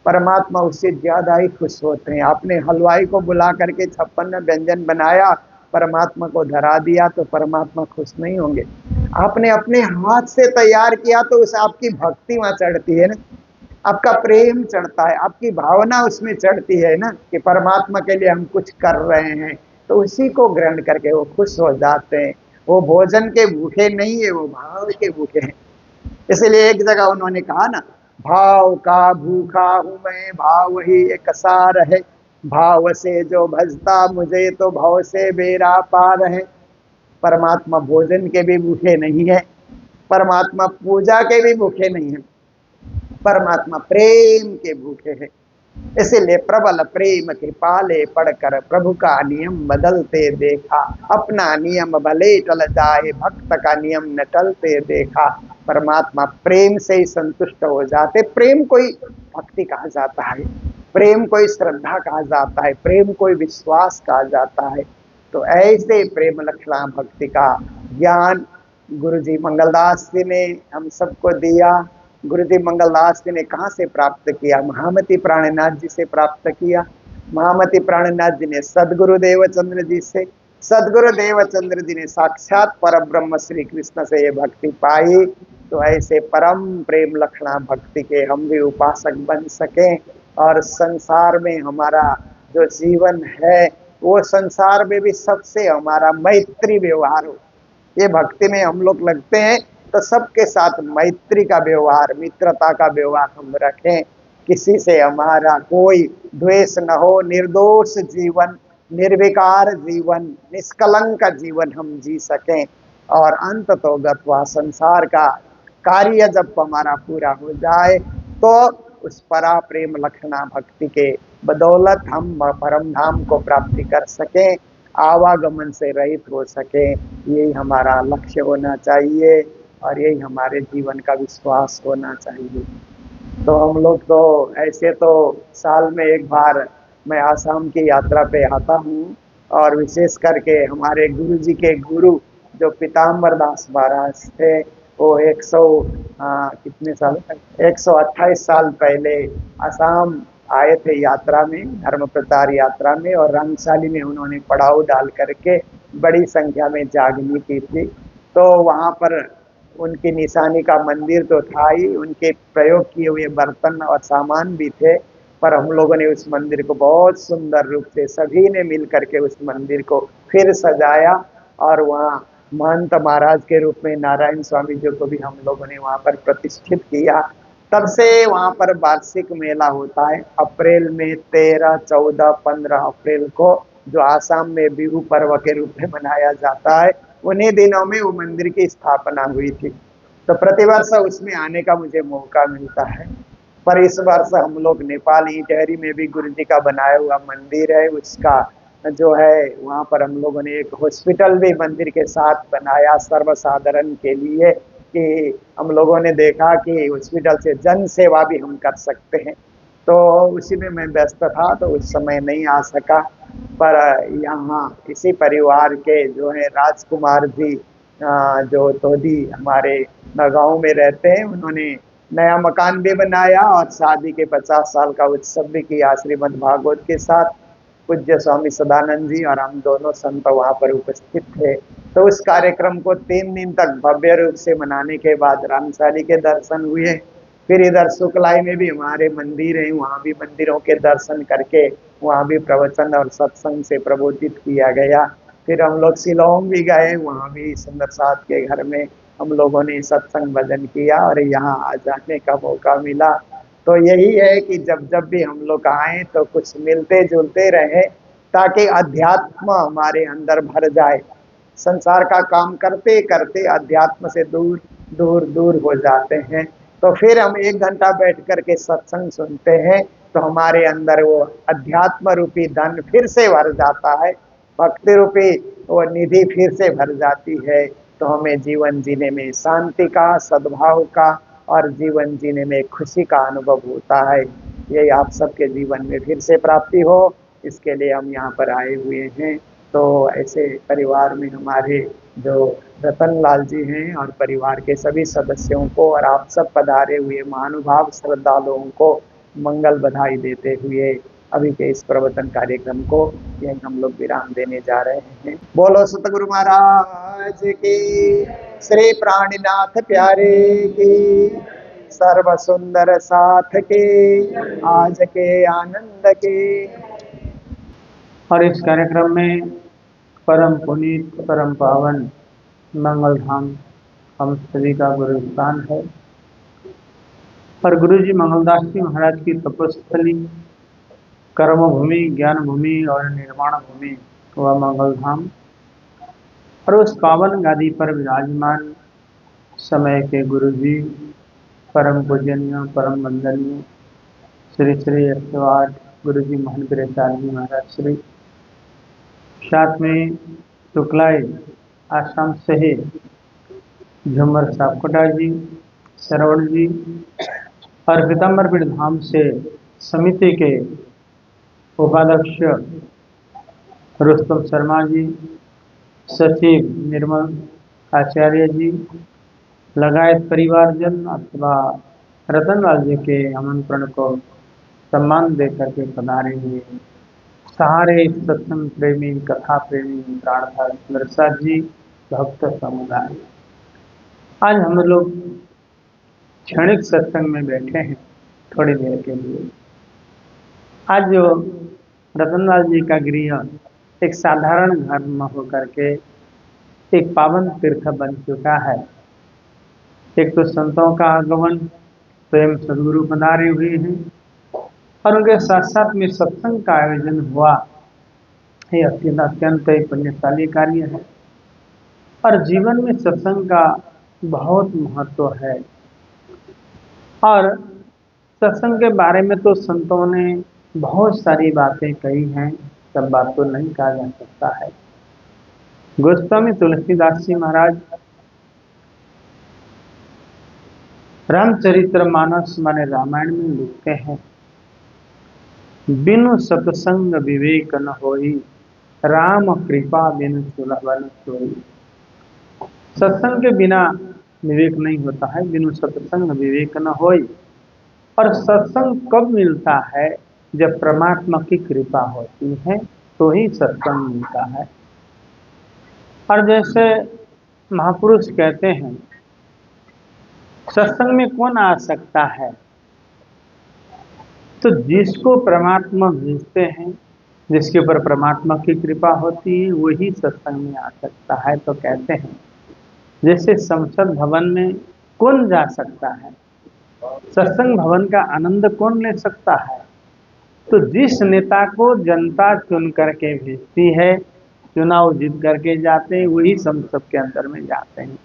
परमात्मा उससे ज्यादा ही खुश होते हैं। आपने हलवाई को बुला करके 56 व्यंजन बनाया, परमात्मा को धरा दिया तो परमात्मा खुश नहीं होंगे। आपने अपने हाथ से तैयार किया तो उस आपकी भक्ति वहां चढ़ती है ना, आपका प्रेम चढ़ता है, आपकी भावना उसमें चढ़ती है ना कि परमात्मा के लिए हम कुछ कर रहे हैं, तो उसी को ग्रहण करके वो खुश हो जाते हैं। वो भोजन के भूखे नहीं है, वो भाव के भूखे हैं। इसलिए एक जगह उन्होंने कहा ना, भाव का भूखा हूं मैं, भाव ही एक सार है, भाव से जो भजता मुझे तो भाव से बेरा पार है। परमात्मा भोजन के भी भूखे नहीं है, परमात्मा पूजा के भी भूखे नहीं है, परमात्मा प्रेम के भूखे हैं। इसीलिए प्रबल प्रेम के पाले पढ़कर प्रभु का नियम बदलते देखा, अपना नियम भले टल जाए भक्त का नियम न टलते देखा। परमात्मा प्रेम से ही संतुष्ट हो जाते। प्रेम कोई भक्ति कहा जाता है, प्रेम कोई श्रद्धा कहा जाता है, प्रेम कोई विश्वास कहा जाता है। तो ऐसे प्रेम लक्षणा भक्ति का ज्ञान गुरु जी मंगलदास जी ने हम सबको दिया। गुरु जी मंगलदास जी ने कहाँ से प्राप्त किया? महामती प्राणनाथ जी से प्राप्त किया। महामती प्राणनाथ जी ने सदगुरु देवचंद्र जी से, सदगुरु देवचंद्र जी ने साक्षात पर ब्रह्म श्री कृष्ण से ये भक्ति पाई। तो ऐसे परम प्रेम लक्षणा भक्ति के हम भी उपासक बन सकें और संसार में हमारा जो जीवन है वो संसार में भी सबसे हमारा मैत्री व्यवहार हो। ये भक्ति में हम लोग लगते हैं तो सबके साथ मैत्री का व्यवहार, मित्रता का व्यवहार हम रखें। किसी से हमारा कोई द्वेष न हो, निर्दोष जीवन, निर्विकार जीवन, निष्कलंक जीवन हम जी सकें। और अंत तो गत्वा संसार का कार्य जब हमारा पूरा हो जाए तो उस परा प्रेम लक्षणा भक्ति के बदौलत हम परम धाम को प्राप्ति कर सकें, आवागमन से रहित हो सके। यही हमारा लक्ष्य होना चाहिए और यही हमारे जीवन का विश्वास होना चाहिए। तो हम लोग तो ऐसे तो साल में एक बार मैं आसाम की यात्रा पे आता हूँ और विशेष करके हमारे गुरु जी के गुरु जो पीताम्बर दास महाराज थे वो 128 साल पहले आसाम आए थे यात्रा में, धर्म प्रचार यात्रा में, और रंगशाली में उन्होंने पड़ाव डाल करके बड़ी संख्या में जागनी की थी। तो वहाँ पर उनकी निशानी का मंदिर तो था ही, उनके प्रयोग किए हुए बर्तन और सामान भी थे, पर हम लोगों ने उस मंदिर को बहुत सुंदर रूप से सभी ने मिल करके उस मंदिर को फिर सजाया और वहाँ महंत महाराज के रूप में नारायण स्वामी जी को भी हम लोगों ने वहाँ पर प्रतिष्ठित किया। तब से वहाँ पर वार्षिक मेला होता है अप्रैल में 13, 14, 15 अप्रैल को, जो आसाम में बिहू पर्व के रूप में मनाया जाता है। उन्हीं दिनों में वो मंदिर की स्थापना हुई थी। तो प्रतिवर्ष उसमें आने का मुझे मौका मिलता है। पर इस वर्ष हम लोग नेपाल ईटहरी में भी गुरु जी का बनाया हुआ मंदिर है, उसका जो है वहाँ पर हम लोगों ने एक हॉस्पिटल भी मंदिर के साथ बनाया सर्वसाधारण के लिए, कि हम लोगों ने देखा कि हॉस्पिटल से जन सेवा भी हम कर सकते हैं। तो उसी में मैं व्यस्त था तो उस समय नहीं आ सका। पर यहाँ इसी परिवार के जो है राजकुमार जी जो तोदी हमारे नगांव में रहते हैं, उन्होंने नया मकान भी बनाया और शादी के 50 साल का उत्सव भी किया श्रीमद् भागवत के साथ। पूज्य स्वामी सदानंद जी और हम दोनों संत वहाँ पर उपस्थित थे। तो उस कार्यक्रम को 3 दिन तक भव्य रूप से मनाने के बाद रामशाली के दर्शन हुए। फिर इधर सुकलाई में भी हमारे मंदिर हैं, वहाँ भी मंदिरों के दर्शन करके वहाँ भी प्रवचन और सत्संग से प्रबोधित किया गया। फिर हम लोग शिलोंग भी गए, वहाँ भी सुंदर साथ के घर में हम लोगों ने सत्संग भजन किया और यहाँ आ जाने का मौका मिला। तो यही है कि जब जब भी हम लोग आए तो कुछ मिलते जुलते रहे ताकि अध्यात्म हमारे अंदर भर जाए। संसार का काम करते करते अध्यात्म से दूर दूर दूर हो जाते हैं। तो फिर हम 1 घंटा बैठ करके सत्संग सुनते हैं तो हमारे अंदर वो अध्यात्म रूपी धन फिर से भर जाता है, भक्ति रूपी वो निधि फिर से भर जाती है। तो हमें जीवन जीने में शांति का, सद्भाव का और जीवन जीने में खुशी का अनुभव होता है। ये आप सबके जीवन में फिर से प्राप्ति हो, इसके लिए हम यहाँ पर आए हुए हैं। तो ऐसे परिवार में हमारे जो रतन लाल जी हैं और परिवार के सभी सदस्यों को और आप सब पधारे हुए महानुभाव श्रद्धालुओं को मंगल बधाई देते हुए अभी के इस प्रवचन कार्यक्रम को यही हम लोग विराम देने जा रहे हैं। बोलो सतगुरु महाराज की, श्री प्राणीनाथ प्यारे की, सर्व सुंदर साथ के, आज के आनंद के। और इस कार्यक्रम में परम पुनीत परम पावन मंगल धाम हम सभी का गुरु स्थान है और गुरु जी मंगलदास जी महाराज की तपस्थली, कर्म भूमि, ज्ञान भूमि और निर्माण भूमि वह मंगल धाम, और उस पावन गादी पर विराजमान समय के गुरु जी परम पूजनीय परम वंदनीय श्री श्री 108 गुरु जी मोहन प्रेसाल जी महाराज श्री, साथ में शुक्लाई आसाम से ही झुमर सापकोटा जी, श्रवण जी और पीताम्बरपीठ धाम से समिति के उपाध्यक्ष रुस्तम शर्मा जी, सचिव निर्मल आचार्य जी लगायत परिवारजन अथवा रतनलाल जी के आमंत्रण को सम्मान दे करके पधारे हुए सारे सत्संग प्रेमी, कथा प्रेमी, प्राणधार प्रसाद जी, भक्त समुदाय, आज हम लोग क्षणिक सत्संग में बैठे हैं थोड़ी देर के लिए। आज जो रतनलाल जी का गृह एक साधारण घर में होकर के एक पावन तीर्थ बन चुका है। एक तो संतों का आगमन, स्वयं सदगुरु पधारे हुए हैं और उनके साथ साथ में सत्संग का आयोजन हुआ। ये अत्यंत ही पुण्यशाली कार्य है और जीवन में सत्संग का बहुत महत्व है। और सत्संग के बारे में तो संतों ने बहुत सारी बातें कही हैं, सब बात तो नहीं कहा जा सकता है। गोस्वामी तुलसीदास जी महाराज रामचरित्र मानस माने रामायण में लिखते हैं, बिनु सत्संग विवेक न होई, राम कृपा बिनु सुलभ न सोई। सत्संग के बिना विवेक नहीं होता है, बिनु सत्संग विवेक न होई। और सत्संग कब मिलता है? जब परमात्मा की कृपा होती है तो ही सत्संग मिलता है। और जैसे महापुरुष कहते हैं, सत्संग में कौन आ सकता है? तो जिसको परमात्मा भेजते हैं, जिसके ऊपर परमात्मा की कृपा होती है, वही सत्संग में आ सकता है। तो कहते हैं जैसे संसद भवन में कौन जा सकता है, सत्संग भवन का आनंद कौन ले सकता है? तो जिस नेता को जनता चुन करके भेजती है, चुनाव जीत करके जाते हैं, वही संसद के अंदर में जाते हैं।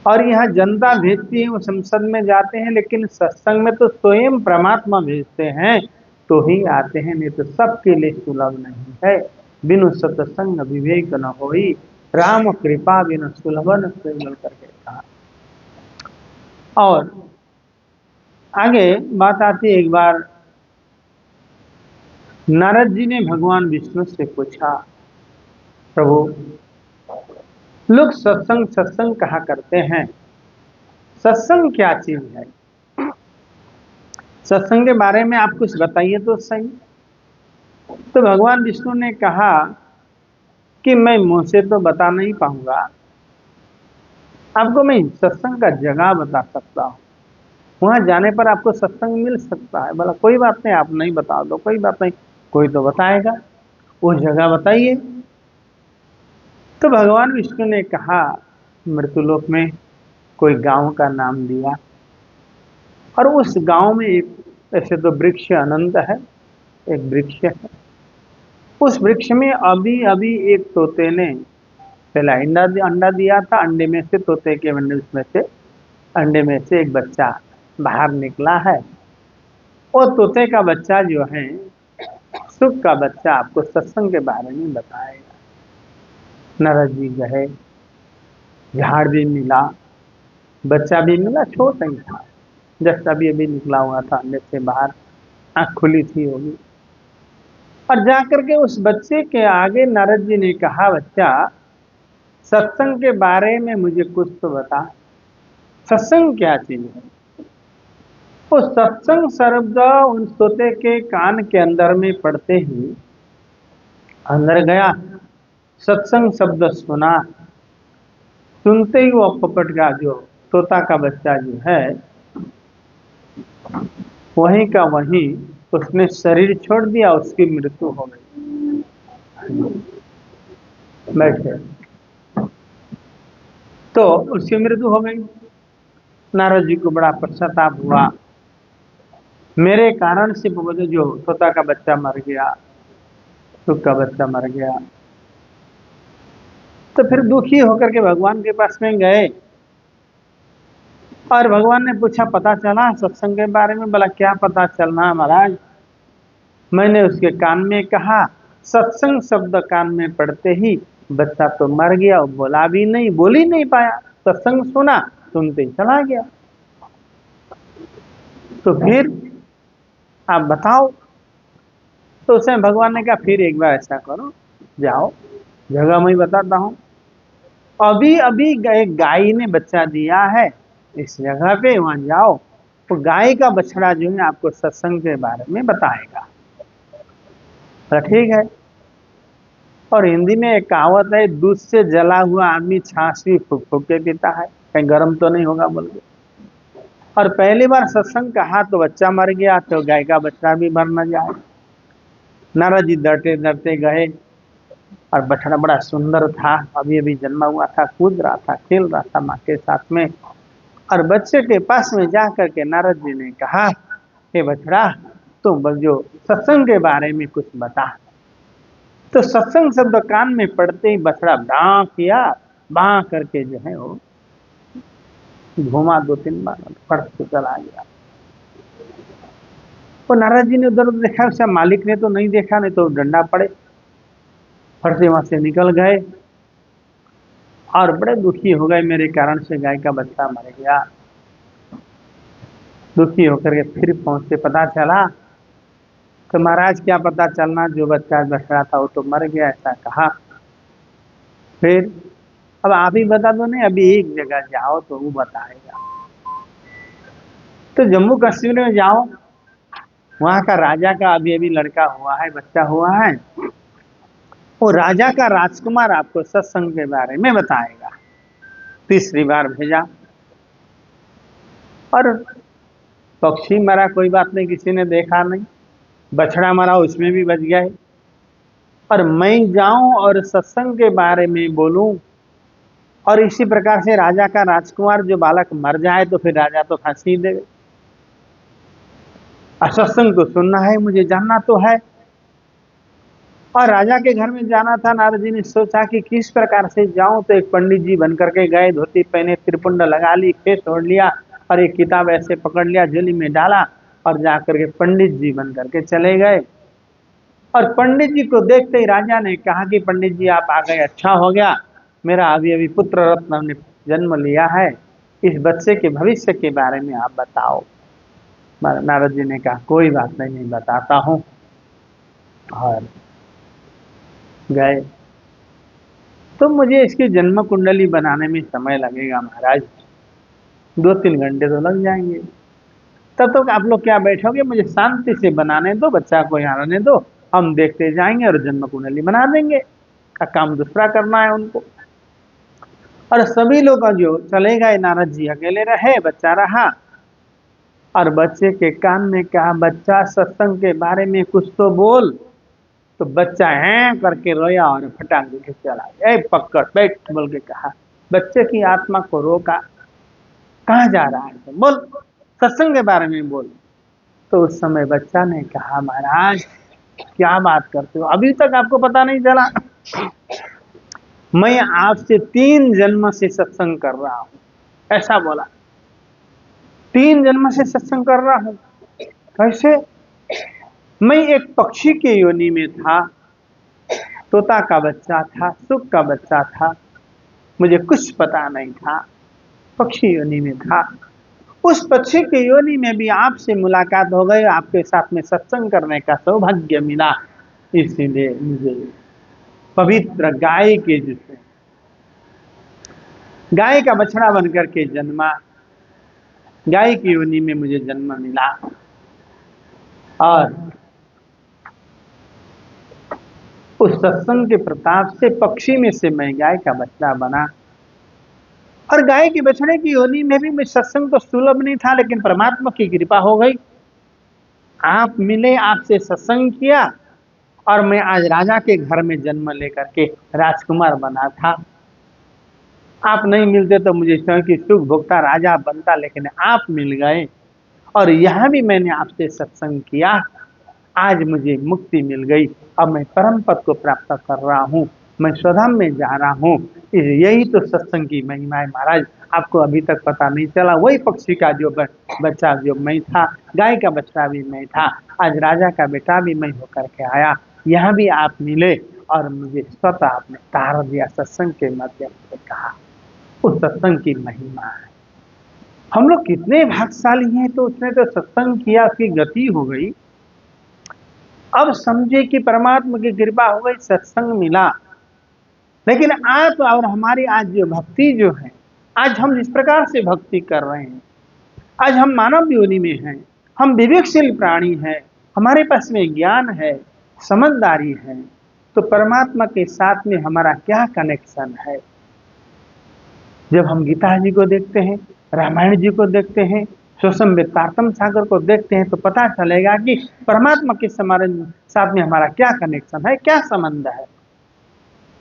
और यहाँ जनता भेजती है, वो संसद में जाते हैं, लेकिन सत्संग में तो स्वयं परमात्मा भेजते हैं तो ही आते हैं, नहीं तो सबके लिए सुलभ नहीं है। बिनु सत्संग विवेक न होई, राम कृपा बिनु सुलभ न सोई करके कहा। और आगे बात आती है, एक बार नारद जी ने भगवान विष्णु से पूछा, प्रभु लोग सत्संग सत्संग कहा करते हैं, सत्संग क्या चीज है? सत्संग के बारे में आप कुछ बताइए तो सही। तो भगवान विष्णु ने कहा कि मैं मुंह से तो बता नहीं पाऊंगा, आपको मैं सत्संग का जगह बता सकता हूँ, वहां जाने पर आपको सत्संग मिल सकता है। बोला कोई बात नहीं, आप नहीं बता दो, कोई बात नहीं, कोई तो बताएगा, वो जगह बताइए। तो भगवान विष्णु ने कहा, मृत्युलोक में कोई गांव का नाम दिया और उस गांव में एक ऐसे तो वृक्ष अनंत है, एक वृक्ष है, उस वृक्ष में अभी अभी एक तोते ने पहला अंडा दिया था, अंडे में से तोते के अंडे में से एक बच्चा बाहर निकला है। और तोते का बच्चा जो है, सुख का बच्चा, आपको सत्संग के बारे में बताएगा। नारद जी गए, झाड़ भी मिला, बच्चा भी मिला, छोटा ही था, जस्ट अभी अभी निकला हुआ था अंडे से बाहर, आंख खुली थी होगी। और जाकर के उस बच्चे के आगे नारद जी ने कहा, बच्चा सत्संग के बारे में मुझे कुछ तो बता, सत्संग क्या चीज है? वो सत्संग शब्द उन तोते के कान के अंदर में पड़ते ही अंदर गया, सत्संग शब्द सुना, सुनते ही वो पोपट का जो तोता का बच्चा जो है, वहीं का वहीं उसने शरीर छोड़ दिया, उसकी मृत्यु हो गई। बैठे तो उसकी मृत्यु हो गई। नारद जी को बड़ा पश्चाताप हुआ, मेरे कारण से जो तोता का बच्चा मर गया, सुख का बच्चा मर गया। तो फिर दुखी होकर के भगवान के पास में गए और भगवान ने पूछा पता चला सत्संग के बारे में? बोला क्या पता चलना महाराज, मैंने उसके कान में कहा, सत्संग शब्द कान में पड़ते ही बच्चा तो मर गया, बोला भी नहीं, बोल ही नहीं पाया, सत्संग सुना, सुनते ही चला गया। तो फिर आप बताओ। तो उसने भगवान ने कहा फिर एक बार ऐसा करो, जाओ, जगह मैं बताता हूँ, अभी अभी एक गाय ने बच्चा दिया है इस जगह पे, वहां जाओ, तो गाय का बछड़ा जो है आपको सत्संग के बारे में बताएगा। तो ठीक है। और हिंदी में एक कहावत है, दूध से जला हुआ आदमी छाछ भी फूक फूक के पीता है, कहीं गर्म तो नहीं होगा बोल के। और पहली बार सत्संग कहा तो बच्चा मर गया, तो गाय का बछड़ा भी मर न जाए। नारद जी डरते डरते गए, और बछड़ा बड़ा सुंदर था, अभी अभी जन्मा हुआ था, कूद रहा था, खेल रहा था माँ के साथ में। और बच्चे के पास में जा करके नारद जी ने कहा, हे बछड़ा, तुम जो सत्संग के बारे में कुछ बता। तो सत्संग शब्द कान में पड़ते ही बछड़ा बाँ किया, बाँ करके जो है वो घूमा 2-3 बार, फट से चला गया। तो नारद जी ने उधर उधर देखा, उसका मालिक ने तो नहीं देखा, नहीं तो डंडा पड़े, फट से वहां से निकल गए। और बड़े दुखी हो गए, मेरे कारण से गाय का बच्चा मर गया। दुखी होकर के फिर पहुंचे, पता चला तो महाराज क्या पता चलना, जो बच्चा बछड़ा था वो तो मर गया, ऐसा कहा। फिर अब आप ही बता दो। नहीं, अभी एक जगह जाओ तो वो बताएगा। तो जम्मू कश्मीर में जाओ, वहां का राजा का अभी अभी लड़का हुआ है, बच्चा हुआ है, वो राजा का राजकुमार आपको सत्संग के बारे में बताएगा। तीसरी बार भेजा, और पक्षी मरा कोई बात नहीं, किसी ने देखा नहीं, बछड़ा मरा उसमें भी बच गए। और मैं जाऊं और सत्संग के बारे में बोलूं, और इसी प्रकार से राजा का राजकुमार जो बालक मर जाए तो फिर राजा तो फांसी दे। और सत्संग तो सुनना है, मुझे जानना तो है। और राजा के घर में जाना था। नारद जी ने सोचा कि किस प्रकार से जाऊं, तो एक पंडित जी बन करके गए, धोती पहने, त्रिपुंड लगा ली, फेस ओढ़ लिया, और एक किताब ऐसे पकड़ लिया, झोली में डाला, और जाकर के पंडित जी बन करके चले गए। और पंडित जी को देखते ही राजा ने कहा कि पंडित जी आप आ गए, अच्छा हो गया, मेरा अभी अभी पुत्र रत्न ने जन्म लिया है, इस बच्चे के भविष्य के बारे में आप बताओ। नारद जी ने कहा कोई बात नहीं, बताता हूँ। और गए। तो मुझे इसकी जन्म कुंडली बनाने में समय लगेगा महाराज, 2-3 घंटे तो लग जाएंगे। तब तक आप लोग क्या बैठोगे, मुझे शांति से बनाने दो, बच्चा को यहाँ रहने दो, हम देखते जाएंगे और जन्म कुंडली बना देंगे। का काम दूसरा करना है उनको। और सभी लोग जो चले गए, नारद जी अकेले रहे, बच्चा रहा। और बच्चे के कान में कहा, बच्चा सत्संग के बारे में कुछ तो बोल। तो बच्चा है करके रोया और फटाक देके चला गया। पकड़ बैठ बोल के कहा, बच्चे की आत्मा को रोका, कहाँ जा रहा है तो बोल, सत्संग के बारे में बोल। तो उस समय बच्चा ने कहा, महाराज क्या बात करते हो, अभी तक आपको पता नहीं चला, मैं आपसे 3 जन्म से सत्संग कर रहा हूं। ऐसा बोला, 3 जन्म से सत्संग कर रहा हूं। कैसे? मैं एक पक्षी के योनि में था, तोता का बच्चा था, सुख का बच्चा था, मुझे कुछ पता नहीं था, पक्षी योनि में था। उस पक्षी के योनि में भी आपसे मुलाकात हो गई, आपके साथ में सत्संग करने का सौभाग्य मिला, इसीलिए मुझे पवित्र गाय के जिससे गाय का बछड़ा बनकर के जन्मा, गाय की योनि में मुझे जन्म मिला। और उस सत्संग के प्रताप से पक्षी में से मैं गाय का बछड़ा बना। और गाय के बछड़े की योनि में भी मैं सत्संग तो सुलभ नहीं था, लेकिन परमात्मा की कृपा हो गई, आप मिले, आपसे सत्संग किया, और मैं आज राजा के घर में जन्म लेकर के राजकुमार बना था। आप नहीं मिलते तो मुझे स्वयं की सुख भोगता राजा बनता, लेकिन आप मिल गए, और यहां भी मैंने आपसे सत्संग किया, आज मुझे मुक्ति मिल गई, अब मैं परम पद को प्राप्त कर रहा हूं। मैं स्वधाम में जा रहा हूँ। यही तो सत्संग की महिमा है महाराज। आपको अभी तक पता नहीं चला, वही पक्षी का जो बच्चा जो मैं था, गाय का बच्चा भी मैं था, आज राजा का बेटा भी मैं होकर के आया, यहाँ भी आप मिले और मुझे स्वतः आपने तार दिया, सत्संग के माध्यम से कहा। उस सत्संग की महिमा है। हम लोग कितने भाग्यशाली हैं, तो उसने तो सत्संग किया, उसकी गति हो गई। अब समझे कि परमात्मा की कृपा हो गई, सत्संग मिला। लेकिन आप और हमारी आज जो भक्ति जो है, आज हम जिस प्रकार से भक्ति कर रहे हैं, आज हम मानव योनि में हैं, हम विवेकशील प्राणी हैं, हमारे पास में ज्ञान है, समझदारी है, तो परमात्मा के साथ में हमारा क्या कनेक्शन है। जब हम गीता जी को देखते हैं, रामायण जी को देखते हैं, स्वसंवेद तारतम सागर को देखते हैं, तो पता चलेगा कि परमात्मा के साथ में हमारा क्या कनेक्शन है, क्या संबंध है।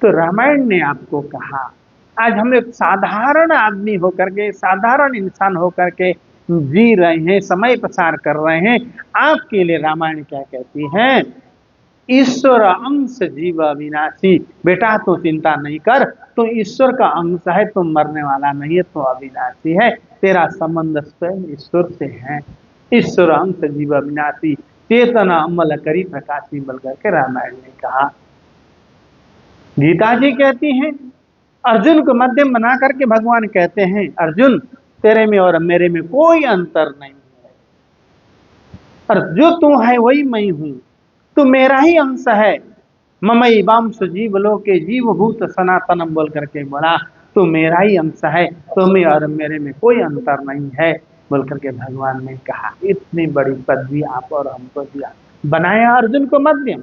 तो रामायण ने आपको कहा, आज हम एक साधारण आदमी होकर के, साधारण इंसान होकर के जी रहे हैं, समय प्रसार कर रहे हैं, आपके लिए रामायण क्या कहती है? ईश्वर अंश जीव अविनाशी। बेटा तो चिंता नहीं कर, तो ईश्वर का अंश है, तो मरने वाला नहीं है, तो अविनाशी है, तेरा संबंध स्वयं ईश्वर से है। ईश्वर अंश जीव अविनाशी, चेतना अमल करी प्रकाशी, बल करके रामायण ने कहा। गीता जी कहती हैं, अर्जुन को मध्यम बना करके भगवान कहते हैं, अर्जुन तेरे में और मेरे में कोई अंतर नहीं है, और जो तू है वही मैं हूं, तू मेरा ही अंश है। ममई वांश जीव लोके जीव भूत सनातनम, बोल करके बोला, तू मेरा ही अंश है, तुम्हें और मेरे में कोई अंतर नहीं है, बोल करके भगवान ने कहा। इतनी बड़ी पदवी आप और हमको दिया, बनाया अर्जुन को मध्यम।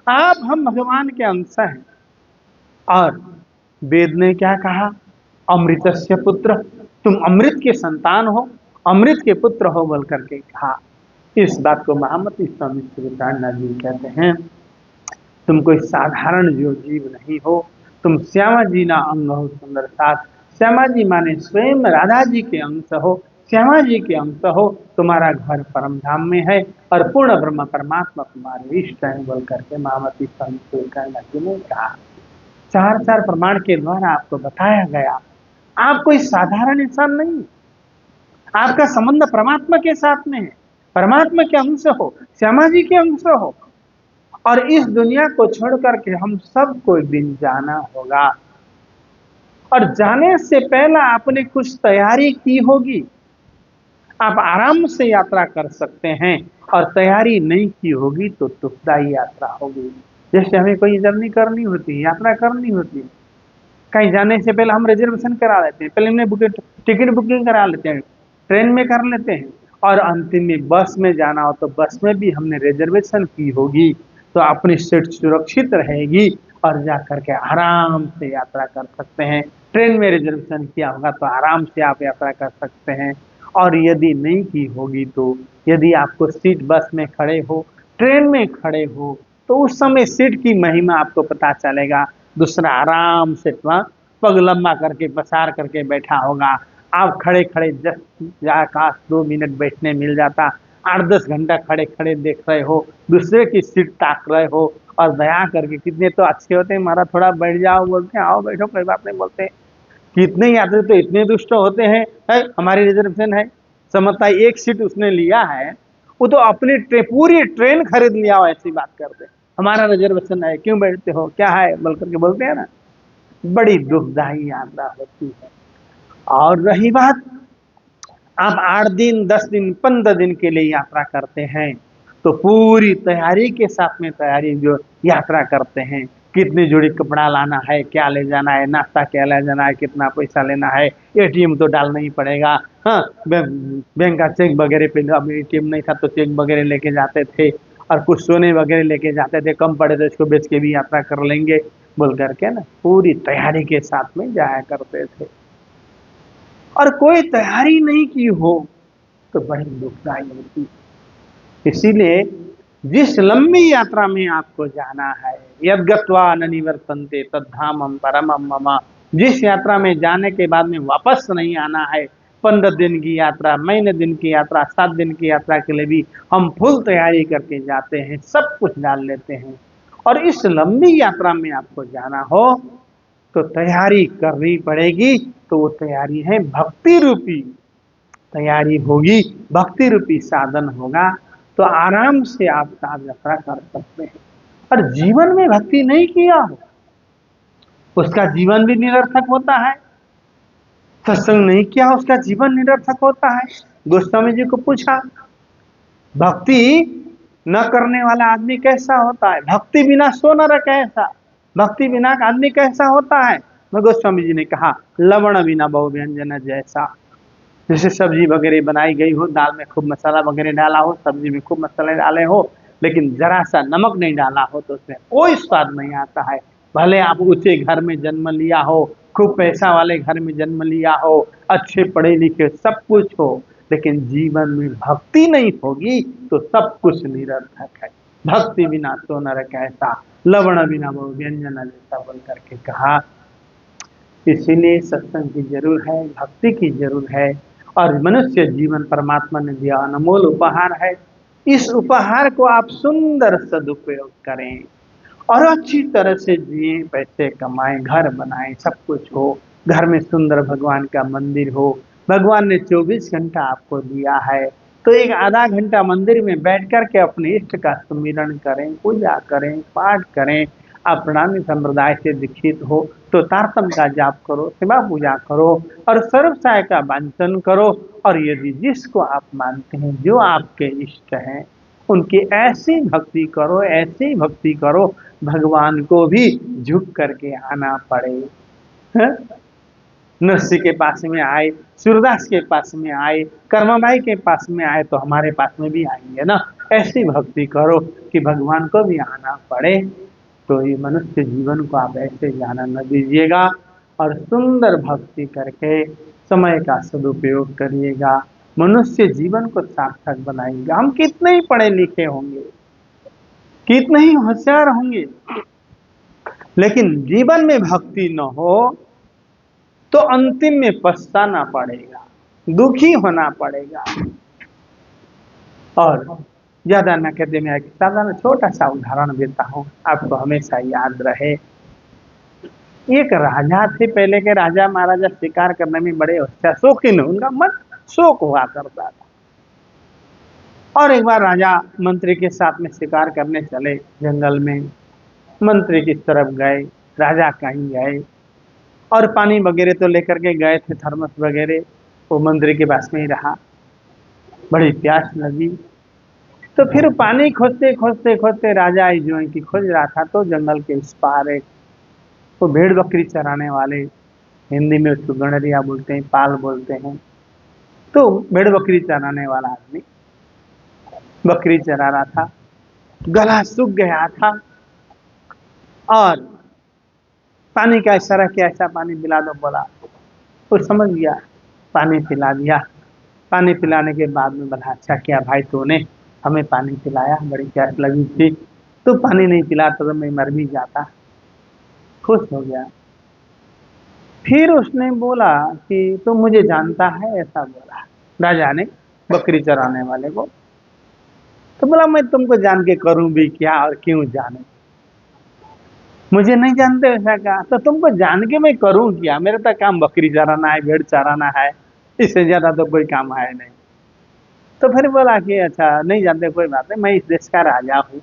आप हम भगवान के अंश हैं। और वेद ने क्या कहा? अमृतस्य पुत्र, तुम अमृत के संतान हो, अमृत के पुत्र हो, बोल करके कहा। इस बात को महामती स्वामी श्रीचंद्र जी कहते हैं, तुम कोई साधारण जो जीव नहीं हो, तुम श्यामा जी ना अंग हो सुंदर साथ। श्यामा जी माने स्वयं राधा जी के अंश हो, श्यामा जी के अंश हो, तुम्हारा घर परम धाम में है और पूर्ण ब्रह्म परमात्मा तुम्हारे इष्ट है, बोल करके महामती स्वामी श्रीचंद्र जी ने कहा। चार चार प्रमाण के द्वारा आपको बताया गया, आप कोई साधारण इंसान नहीं, आपका संबंध परमात्मा के साथ में है, परमात्मा के अंश हो, श्यामा जी के अंश हो। और इस दुनिया को छोड़ करके हम सबको एक दिन जाना होगा, और जाने से पहले आपने कुछ तैयारी की होगी। आप आराम से यात्रा कर सकते हैं, और तैयारी नहीं की होगी तो दुखदायी यात्रा होगी। जैसे हमें कोई जर्नी करनी होती है, यात्रा करनी होती है, कहीं जाने से पहले हम रिजर्वेशन करा लेते हैं, पहले हमने टिकट बुकिंग करा लेते हैं, ट्रेन में कर लेते हैं, और अंतिम में बस में जाना हो तो बस में भी हमने रिजर्वेशन की होगी, तो अपनी सीट सुरक्षित रहेगी और जा करके आराम से यात्रा कर सकते हैं। ट्रेन में रिजर्वेशन किया होगा तो आराम से आप यात्रा कर सकते हैं। और यदि नहीं की होगी, तो यदि आपको सीट बस में खड़े हो, ट्रेन में खड़े हो, तो उस समय सीट की महिमा आपको पता चलेगा। दूसरा आराम से पग लंबा करके पसार करके बैठा होगा, आप खड़े खड़े जस्ट आकाश 2 मिनट बैठने मिल जाता, 8-10 घंटा खड़े खड़े देख रहे हो, दूसरे की सीट ताक रहे हो, और दया करके, कितने तो अच्छे होते हैं, हमारा थोड़ा बैठ जाओ, बोलते हैं आओ बैठो, कोई बात नहीं बोलते। कितने यात्री तो इतने दुष्ट होते हैं, हमारी रिजर्वेशन है, समझता है एक सीट उसने लिया है, वो तो अपनी पूरी ट्रेन खरीद लिया हो, ऐसी बात करते, हमारा रिजर्वेशन है क्यों बैठते हो, क्या है बोल करके बोलते हैं ना। बड़ी दुखदायी यात्रा होती है। और रही बात, आप 8 दिन 10 दिन 15 दिन के लिए यात्रा करते हैं, तो पूरी तैयारी के साथ में तैयारी जो यात्रा करते हैं, कितनी जोड़ी कपड़ा लाना है, क्या ले जाना है, नाश्ता क्या ले जाना है, कितना पैसा लेना है, एटीएम तो डालना ही पड़ेगा। हाँ, बैंक का चेक वगैरह पे, अब एटीएम नहीं था तो चेक वगैरह लेके जाते थे, और कुछ सोने वगैरह लेके जाते थे, कम पड़े तो इसको बेच के भी यात्रा कर लेंगे बोल करके ना, पूरी तैयारी के साथ में जाया करते थे। और कोई तैयारी नहीं की हो तो बड़ी दुखदाई होती। इसीलिए जिस लंबी यात्रा में आपको जाना है, यद गत्वा न निवर्तन्ते तद्धामम परमम मम, जिस यात्रा में जाने के बाद में वापस नहीं आना है, 15 दिन की यात्रा, महीने दिन की यात्रा, 7 दिन की यात्रा के लिए भी हम फुल तैयारी करके जाते हैं, सब कुछ डाल लेते हैं, और इस लंबी यात्रा में आपको जाना हो तो तैयारी करनी पड़ेगी। तो वो तैयारी है भक्ति रूपी तैयारी होगी, भक्ति रूपी साधन होगा, तो आराम से आप साध यात्रा कर सकते हैं। और जीवन में भक्ति नहीं किया हो उसका जीवन भी निरर्थक होता है। सत्संग नहीं किया उसका जीवन निरर्थक होता है। गोस्वामी जी को पूछा, भक्ति न करने वाला आदमी कैसा होता है? भक्ति बिना सो न रखे कैसा? भक्ति बिना आदमी कैसा होता है? मैं गोस्वामी जी ने कहा, लवण बिना बहु व्यंजन जैसा। जैसे सब्जी वगैरह बनाई गई हो, दाल में खूब मसाला वगैरह डाला हो, सब्जी में खूब मसाले डाले हो, लेकिन जरा सा नमक नहीं डाला हो तो उसमें कोई स्वाद नहीं आता है। भले आप ऊंचे घर में जन्म लिया हो, खूब पैसा वाले घर में जन्म लिया हो, अच्छे पढ़े लिखे सब कुछ हो, लेकिन जीवन में भक्ति नहीं होगी तो सब कुछ निरर्थक है। भक्ति बिना तो नर कैसा, लवण बिना वो व्यंजन जैसा बोल करके कहा। इसीलिए सत्संग की जरूर है, भक्ति की जरूर है। और मनुष्य जीवन परमात्मा ने दिया अनमोल उपहार है। इस उपहार को आप सुंदर सदुपयोग करें और अच्छी तरह से जिए, पैसे कमाएं, घर बनाएं, सब कुछ हो, घर में सुंदर भगवान का मंदिर हो। भगवान ने 24 घंटा आपको दिया है तो एक आधा घंटा मंदिर में बैठ कर के अपने इष्ट का सुमिरन करें, पूजा करें, पाठ करें। आप प्रणामी संप्रदाय से दीक्षित हो तो तारतम का जाप करो, सेवा पूजा करो और सर्वसाय का वांचन करो। और यदि जिसको आप मानते हैं, जो आपके इष्ट हैं, उनकी ऐसी भक्ति करो, ऐसी भक्ति करो, भगवान को भी झुक करके आना पड़े। नरसिंह के पास में आए, सूरदास के पास में आए, कर्माबाई के पास में आए तो हमारे पास में भी आएंगे ना। ऐसी भक्ति करो कि भगवान को भी आना पड़े। तो ये मनुष्य जीवन को आप ऐसे जाना न दीजिएगा और सुंदर भक्ति करके समय का सदुपयोग करिएगा। मनुष्य जीवन को सार्थक बनाएगा। हम कितने ही पढ़े लिखे होंगे, कितने ही होशियार होंगे, लेकिन जीवन में भक्ति न हो तो अंतिम में पछताना पड़ेगा, दुखी होना पड़ेगा। और ज्यादा न कहते मैं एक साधारण छोटा सा उदाहरण देता हूँ, आपको हमेशा याद रहे। एक राजा थे, पहले के राजा महाराजा शिकार करने में बड़े होशियार, शौकीन, उनका मन शौक हुआ करता था। और एक बार राजा मंत्री के साथ में शिकार करने चले जंगल में। मंत्री की तरफ गए, राजा कहीं गए और पानी वगैरह तो लेकर के गए थे, थर्मस वगैरह, वो मंत्री के पास में ही रहा। बड़ी प्यास लगी तो फिर पानी खोजते खोजते खोजते राजा जो है कि खोज रहा था तो जंगल के उस पार एक वो भेड़ बकरी चराने वाले, हिंदी में उसको गणरिया बोलते हैं, पाल बोलते हैं, तो भेड़ बकरी चराने वाला आदमी बकरी चरा रहा था, गला सूख गया था और पानी का इशारा किया, ऐसा पानी पिला दो बोला। वो समझ गया, पानी पिला दिया। पानी पिलाने के बाद में बोला, अच्छा किया भाई तूने हमें पानी पिलाया, बड़ी प्यास लगी थी, तो पानी नहीं पिलाता तो मैं मर भी जाता। खुश हो गया। फिर उसने बोला कि तुम मुझे जानता है, ऐसा बोला राजा ने बकरी चराने वाले को। तो बोला मैं तुमको जान के करूं भी क्या और क्यों जाने, मुझे नहीं जानते। ऐसा कहा तो तुमको जान के मैं करूं क्या, मेरा तो काम बकरी चराना है, भेड़ चराना है, इससे ज्यादा तो कोई काम है नहीं। तो फिर बोला कि अच्छा नहीं जानते, कोई बात नहीं, मैं इस देश का राजा हूँ,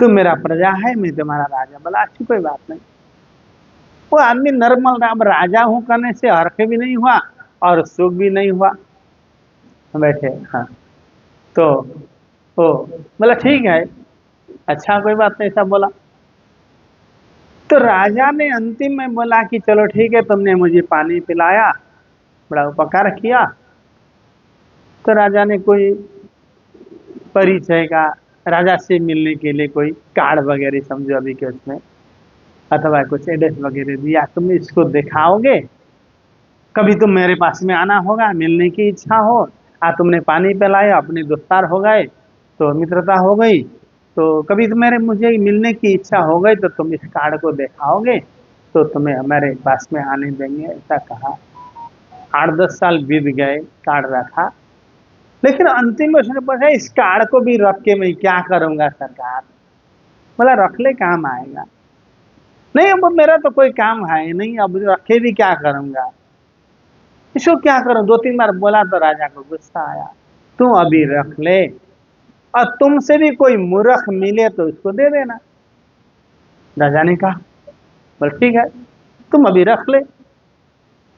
तुम मेरा प्रजा है, मैं तुम्हारा राजा। बोला अच्छी कोई बात नहीं। वो आदमी नॉर्मल, अब राजा हूँ करने से हर्ष भी नहीं हुआ और सुख भी नहीं हुआ। बैठे, हाँ तो ओ बोला ठीक है, अच्छा कोई बात नहीं, सब बोला। तो राजा ने अंतिम में बोला कि चलो ठीक है, तुमने मुझे पानी पिलाया, बड़ा उपकार किया। तो राजा ने कोई परिचय का, राजा से मिलने के लिए कोई कार्ड वगैरह समझो अभी के उसमें, अथवा कुछ एड्रेस वगैरह दिया, तुम इसको दिखाओगे, कभी तुम मेरे पास में आना होगा, मिलने की इच्छा हो, तुमने पानी पिलाया, अपने दोस्तार हो गए तो मित्रता हो गई, तो कभी तुम मुझे मिलने की इच्छा हो गई तो तुम इस कार्ड को दिखाओगे तो तुम्हें हमारे पास में आने देंगे, ऐसा कहा। 8-10 साल बीत गए, कार्ड रखा, लेकिन अंतिम में उसने पूछा इस कार्ड को भी रख के मैं क्या करूंगा सरकार? बोला रख ले, काम आएगा। नहीं अब मेरा तो कोई काम है नहीं, अब रखे भी क्या करूंगा, इसको क्या करूं? 2-3 बार बोला तो राजा को गुस्सा आया। तू अभी रख ले, और तुमसे भी कोई मूर्ख मिले तो उसको दे देना। राजा ने कहा बोल ठीक है, तुम अभी रख ले।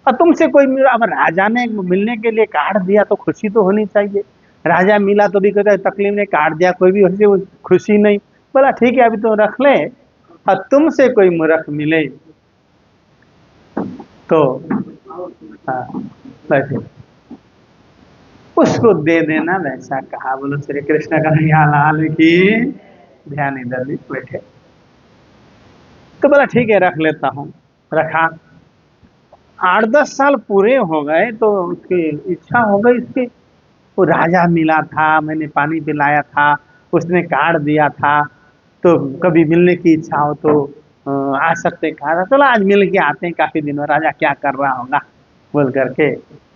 और तुमसे कोई मिला, अब राजा ने मिलने के लिए कार्ड दिया तो खुशी तो होनी चाहिए। राजा मिला तो भी कहता है तकलीफ ने कार्ड दिया, कोई भी खुशी नहीं। बोला ठीक है अभी तो रख ले, और तुमसे कोई मूर्ख मिले तो हाँ वैसे उसको दे देना, वैसा कहा। बोलो श्री कृष्ण कन्हैया लाल की। ध्यान इधर भी बैठे। तो बोला ठीक है रख लेता हूँ। रखा। 8-10 साल पूरे हो गए तो उसकी इच्छा हो गई इसकी, वो राजा मिला था, मैंने पानी पिलाया था, उसने कार्ड दिया था, तो कभी मिलने की इच्छा हो तो आ सकते। कहा था चलो आज मिल के आते हैं, काफी दिनों राजा क्या कर रहा होगा बोल करके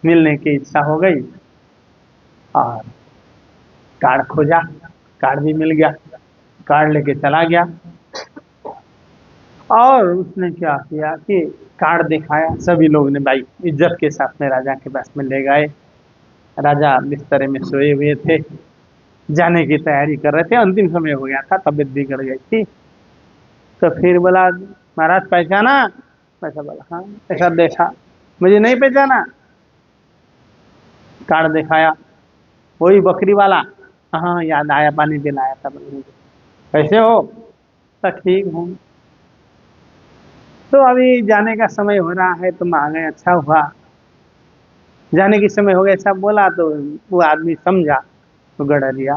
मिलने की इच्छा हो गई। और कार्ड खोजा, कार्ड भी मिल गया, कार्ड लेके चला गया। और उसने क्या किया कि कार्ड दिखाया, सभी लोग ने भाई इज्जत के साथ में राजा के पास में ले गए। राजा बिस्तर में सोए हुए थे, जाने की तैयारी कर रहे थे, अंतिम समय हो गया था, तबीयत बिगड़ गई थी। तो फिर बोला महाराज पहचाना? ऐसा बोला हाँ। ऐसा देखा, मुझे नहीं पहचाना? कार्ड दिखाया, वही बकरी वाला। हाँ याद आया, पानी पिलाया था। कैसे हो? तो ठीक हूँ। तो अभी जाने का समय हो रहा है, तुम आ गए, अच्छा हुआ। जाने की समय हो गया ऐसा बोला तो वो आदमी समझा, तो गड़ा दिया।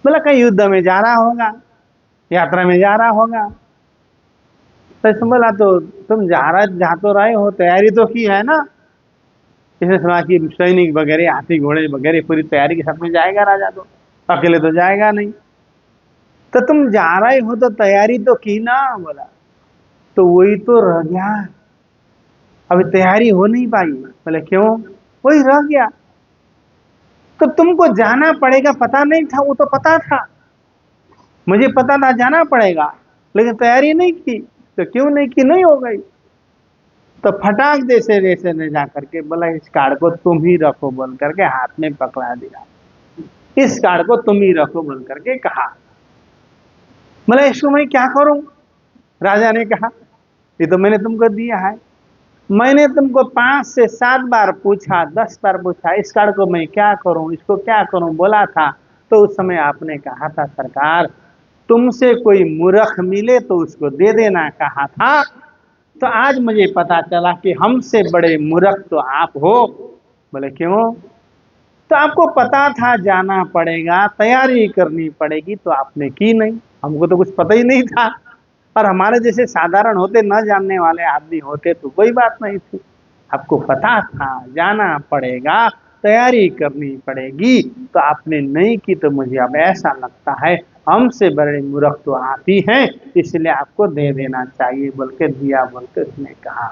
बोला कहीं युद्ध में जा रहा होगा, यात्रा में जा रहा होगा। तो ऐसे बोला तो तुम जा तो रहे हो, तैयारी तो की है ना? इसे सुना कि सैनिक वगैरह, हाथी घोड़े वगैरह पूरी तैयारी के साथ में जाएगा राजा, तो अकेले तो जाएगा नहीं। तो तुम जा रहे हो तो तैयारी तो की ना? बोला तो वही तो रह गया, अभी तैयारी हो नहीं पाई। बोले क्यों? वही रह गया। तो तुमको जाना पड़ेगा, पता नहीं था? वो तो पता था, मुझे पता था जाना पड़ेगा, लेकिन तैयारी नहीं की। तो क्यों नहीं की? नहीं हो गई। तो फटाक जैसे जैसे ने जा करके बोला इस कार्ड को तुम ही रखो बोल करके हाथ में पकड़ा दिया। इस कार्ड को तुम ही रखो बोल करके कहा। बोला इसको मैं क्या करूं? राजा ने कहा ये तो मैंने तुमको दिया है, मैंने तुमको 5 से 7 बार पूछा, 10 बार पूछा, इस कार्ड को मैं क्या करूं, इसको क्या करूं बोला था। तो उस समय आपने कहा था सरकार तुमसे कोई मूर्ख मिले तो उसको दे देना कहा था। तो आज मुझे पता चला कि हमसे बड़े मूर्ख तो आप हो। बोले क्यों? तो आपको पता था जाना पड़ेगा, तैयारी करनी पड़ेगी, तो आपने की नहीं। हमको तो कुछ पता ही नहीं था, और हमारे जैसे साधारण होते, न जानने वाले आदमी होते तो कोई बात नहीं थी। आपको पता था जाना पड़ेगा, तैयारी करनी पड़ेगी, तो आपने नहीं की। तो मुझे अब ऐसा लगता है हमसे बड़े मूर्ख तो आप ही हैं, इसलिए आपको दे देना चाहिए बोल के दिया बोल के उसने कहा।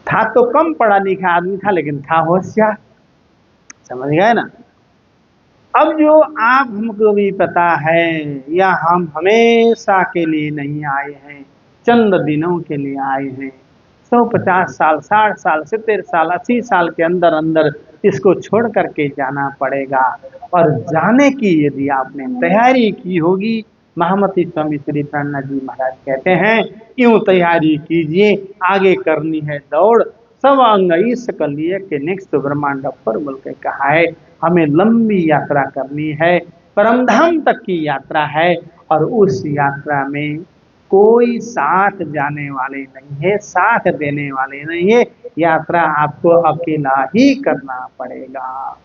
था तो कम पढ़ा लिखा आदमी था, लेकिन था होशियार। समझ गए ना? अब जो आप हमको भी पता है, या हम हमेशा के लिए नहीं आए हैं, चंद दिनों के लिए आए हैं। 150 साल, 60 साल, 70 साल, 80 साल के अंदर अंदर इसको छोड़ करके जाना पड़ेगा। और जाने की यदि आपने तैयारी की होगी, महामती स्वामी श्री प्राणनाथ जी महाराज कहते हैं यूं तैयारी कीजिए, आगे करनी है दौड़, सब अंग इस कलिए के नेक्स्ट ब्रह्मांड पर बोल के कहा है। हमें लंबी यात्रा करनी है, परमधाम तक की यात्रा है, और उस यात्रा में कोई साथ जाने वाले नहीं है, साथ देने वाले नहीं है। यात्रा आपको अकेला ही करना पड़ेगा।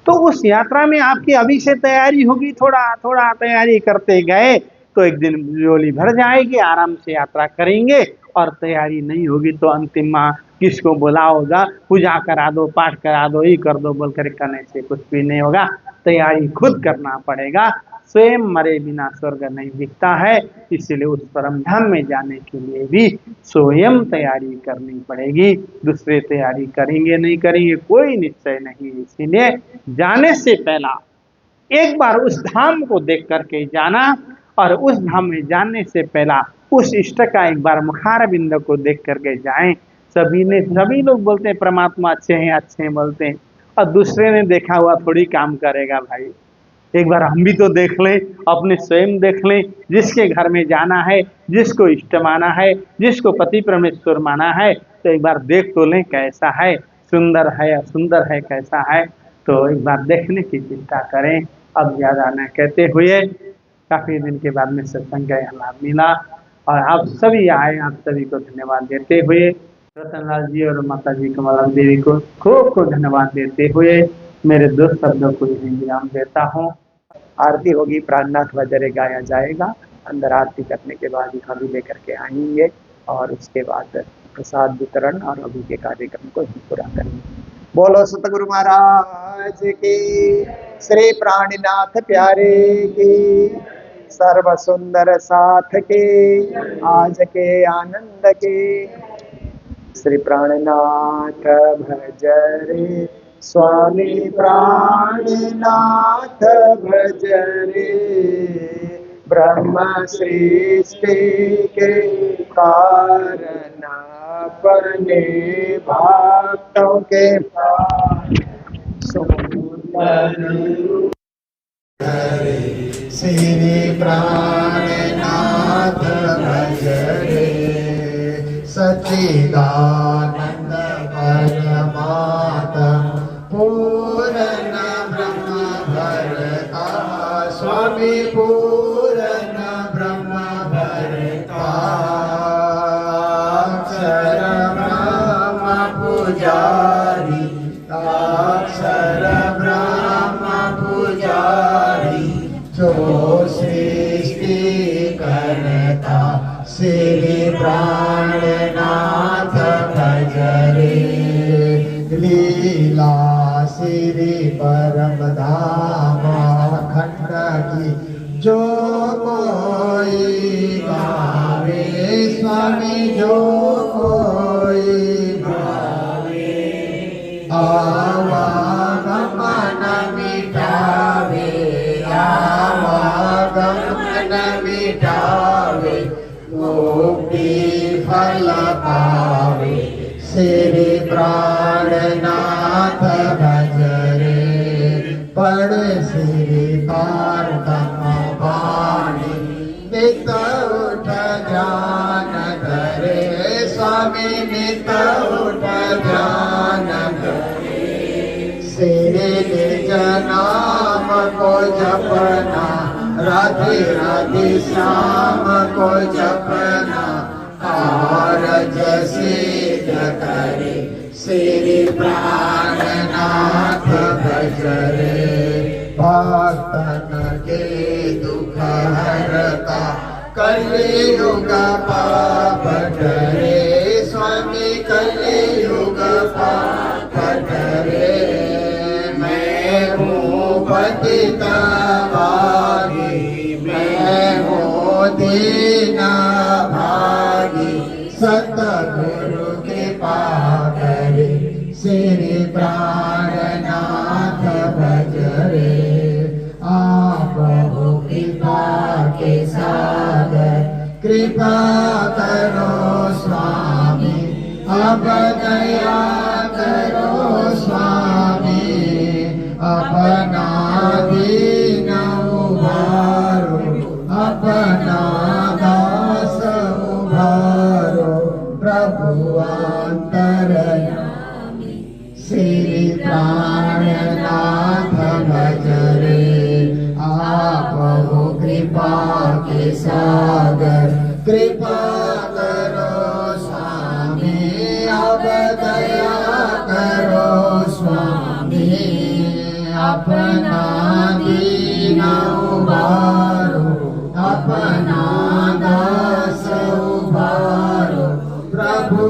तो उस यात्रा में आपकी अभी से तैयारी होगी, थोड़ा थोड़ा तैयारी करते गए तो एक दिन झोली भर जाएगी, आराम से यात्रा करेंगे। और तैयारी नहीं होगी तो अंतिम माह किसको बुलाओगा, पूजा करा दो, पाठ करा दो, ये कर दो बोल कर करने से कुछ भी नहीं होगा। तैयारी खुद करना पड़ेगा, स्वयं मरे बिना स्वर्ग नहीं दिखता है, इसलिए उस परम धाम में जाने के लिए भी स्वयं तैयारी करनी पड़ेगी। दूसरे तैयारी करेंगे नहीं करेंगे कोई निश्चय नहीं। इसीलिए जाने से पहला एक बार उस धाम को देख करके जाना, और उस धाम में जाने से पहला उस इष्ट का एक बार मुखार बिंद को देख करके जाएं। सभी लोग बोलते हैं परमात्मा अच्छे हैं बोलते हैं, और दूसरे ने देखा हुआ थोड़ी काम करेगा भाई। एक बार हम भी तो देख लें, अपने स्वयं देख लें। जिसके घर में जाना है, जिसको इष्ट माना है, जिसको पति परमेश्वर माना है, तो एक बार देख तो लें कैसा है, सुंदर है या सुंदर है कैसा है, तो एक बार देखने की चिंता करें। अब ज़्यादा न कहते हुए, काफ़ी दिन के बाद में सत्संग का यह लाभ मिला और आप सभी आए, आप सभी को धन्यवाद देते हुए, रतनलाल जी और माता जी कमला देवी को खूब खूब धन्यवाद देते हुए मेरे दो शब्दों को यही विराम देता हूँ। आरती होगी, प्राणनाथ भजरे गाया जाएगा। अंदर आरती करने के बाद हम लेकर के आएंगे और उसके बाद प्रसाद वितरण और अभी के कार्यक्रम को ही पूरा करेंगे। बोलो सतगुरु महाराज की, श्री प्राणनाथ प्यारे की, सर्व सुंदर साथ के, आज के आनंद के। श्री प्राणनाथ भजरे स्वामी प्राणनाथ भजरे, ब्रह्म सृष्टि के कारण अपने भक्तों के श्री प्राणनाथ भजरे, सच्चिदानंद परमात्मा पूर्ण ब्रह्म भरता, स्वामी पूर्ण ब्रह्म भरता, अक्षर ब्रह्म पुजारी, अक्षर ब्रह्म पुजारी, जो सृष्टि करता, श्री प्राणनाथ भजरे, लीला श्री परम धाम खंड की जो कोई गावे, स्वामी जो कोई गावे, आवागमन मिटावे, आवागमन मिटावे, मुक्ति फल पावे, श्री प्राणनाथ भजरे, पढ़ श्री पार्थम वाणी, नित उठ ध्यान धरे, स्वामी नित उठ ध्यान धरे, श्री निज नाम को जपना, राधे राधे श्याम को जपना, कारज सिद्ध करे, श्री प्राणनाथ भजरे, भक्तन के दुख हरता, कलियुग पाप टरे, स्वामी कलियुग पाप टरे, मैं हूँ पतित भागी, मैं हूँ दीन भागी, सतगुरु कृपा करे, श्री प्राणनाथ भजरे, आप हो कृपा के सागर, कृपा करो स्वामी, अब दया करो स्वामी, अपना दीन उबारो, अपना दास उबारो, प्रभु अंतरयामी, श्री प्राणनाथ भजरे, आप हो कृपा के सागर, कृपा करो स्वामी, अब दया करो स्वामी, अपना दीन उबारो, अपना दास उबारो, प्रभु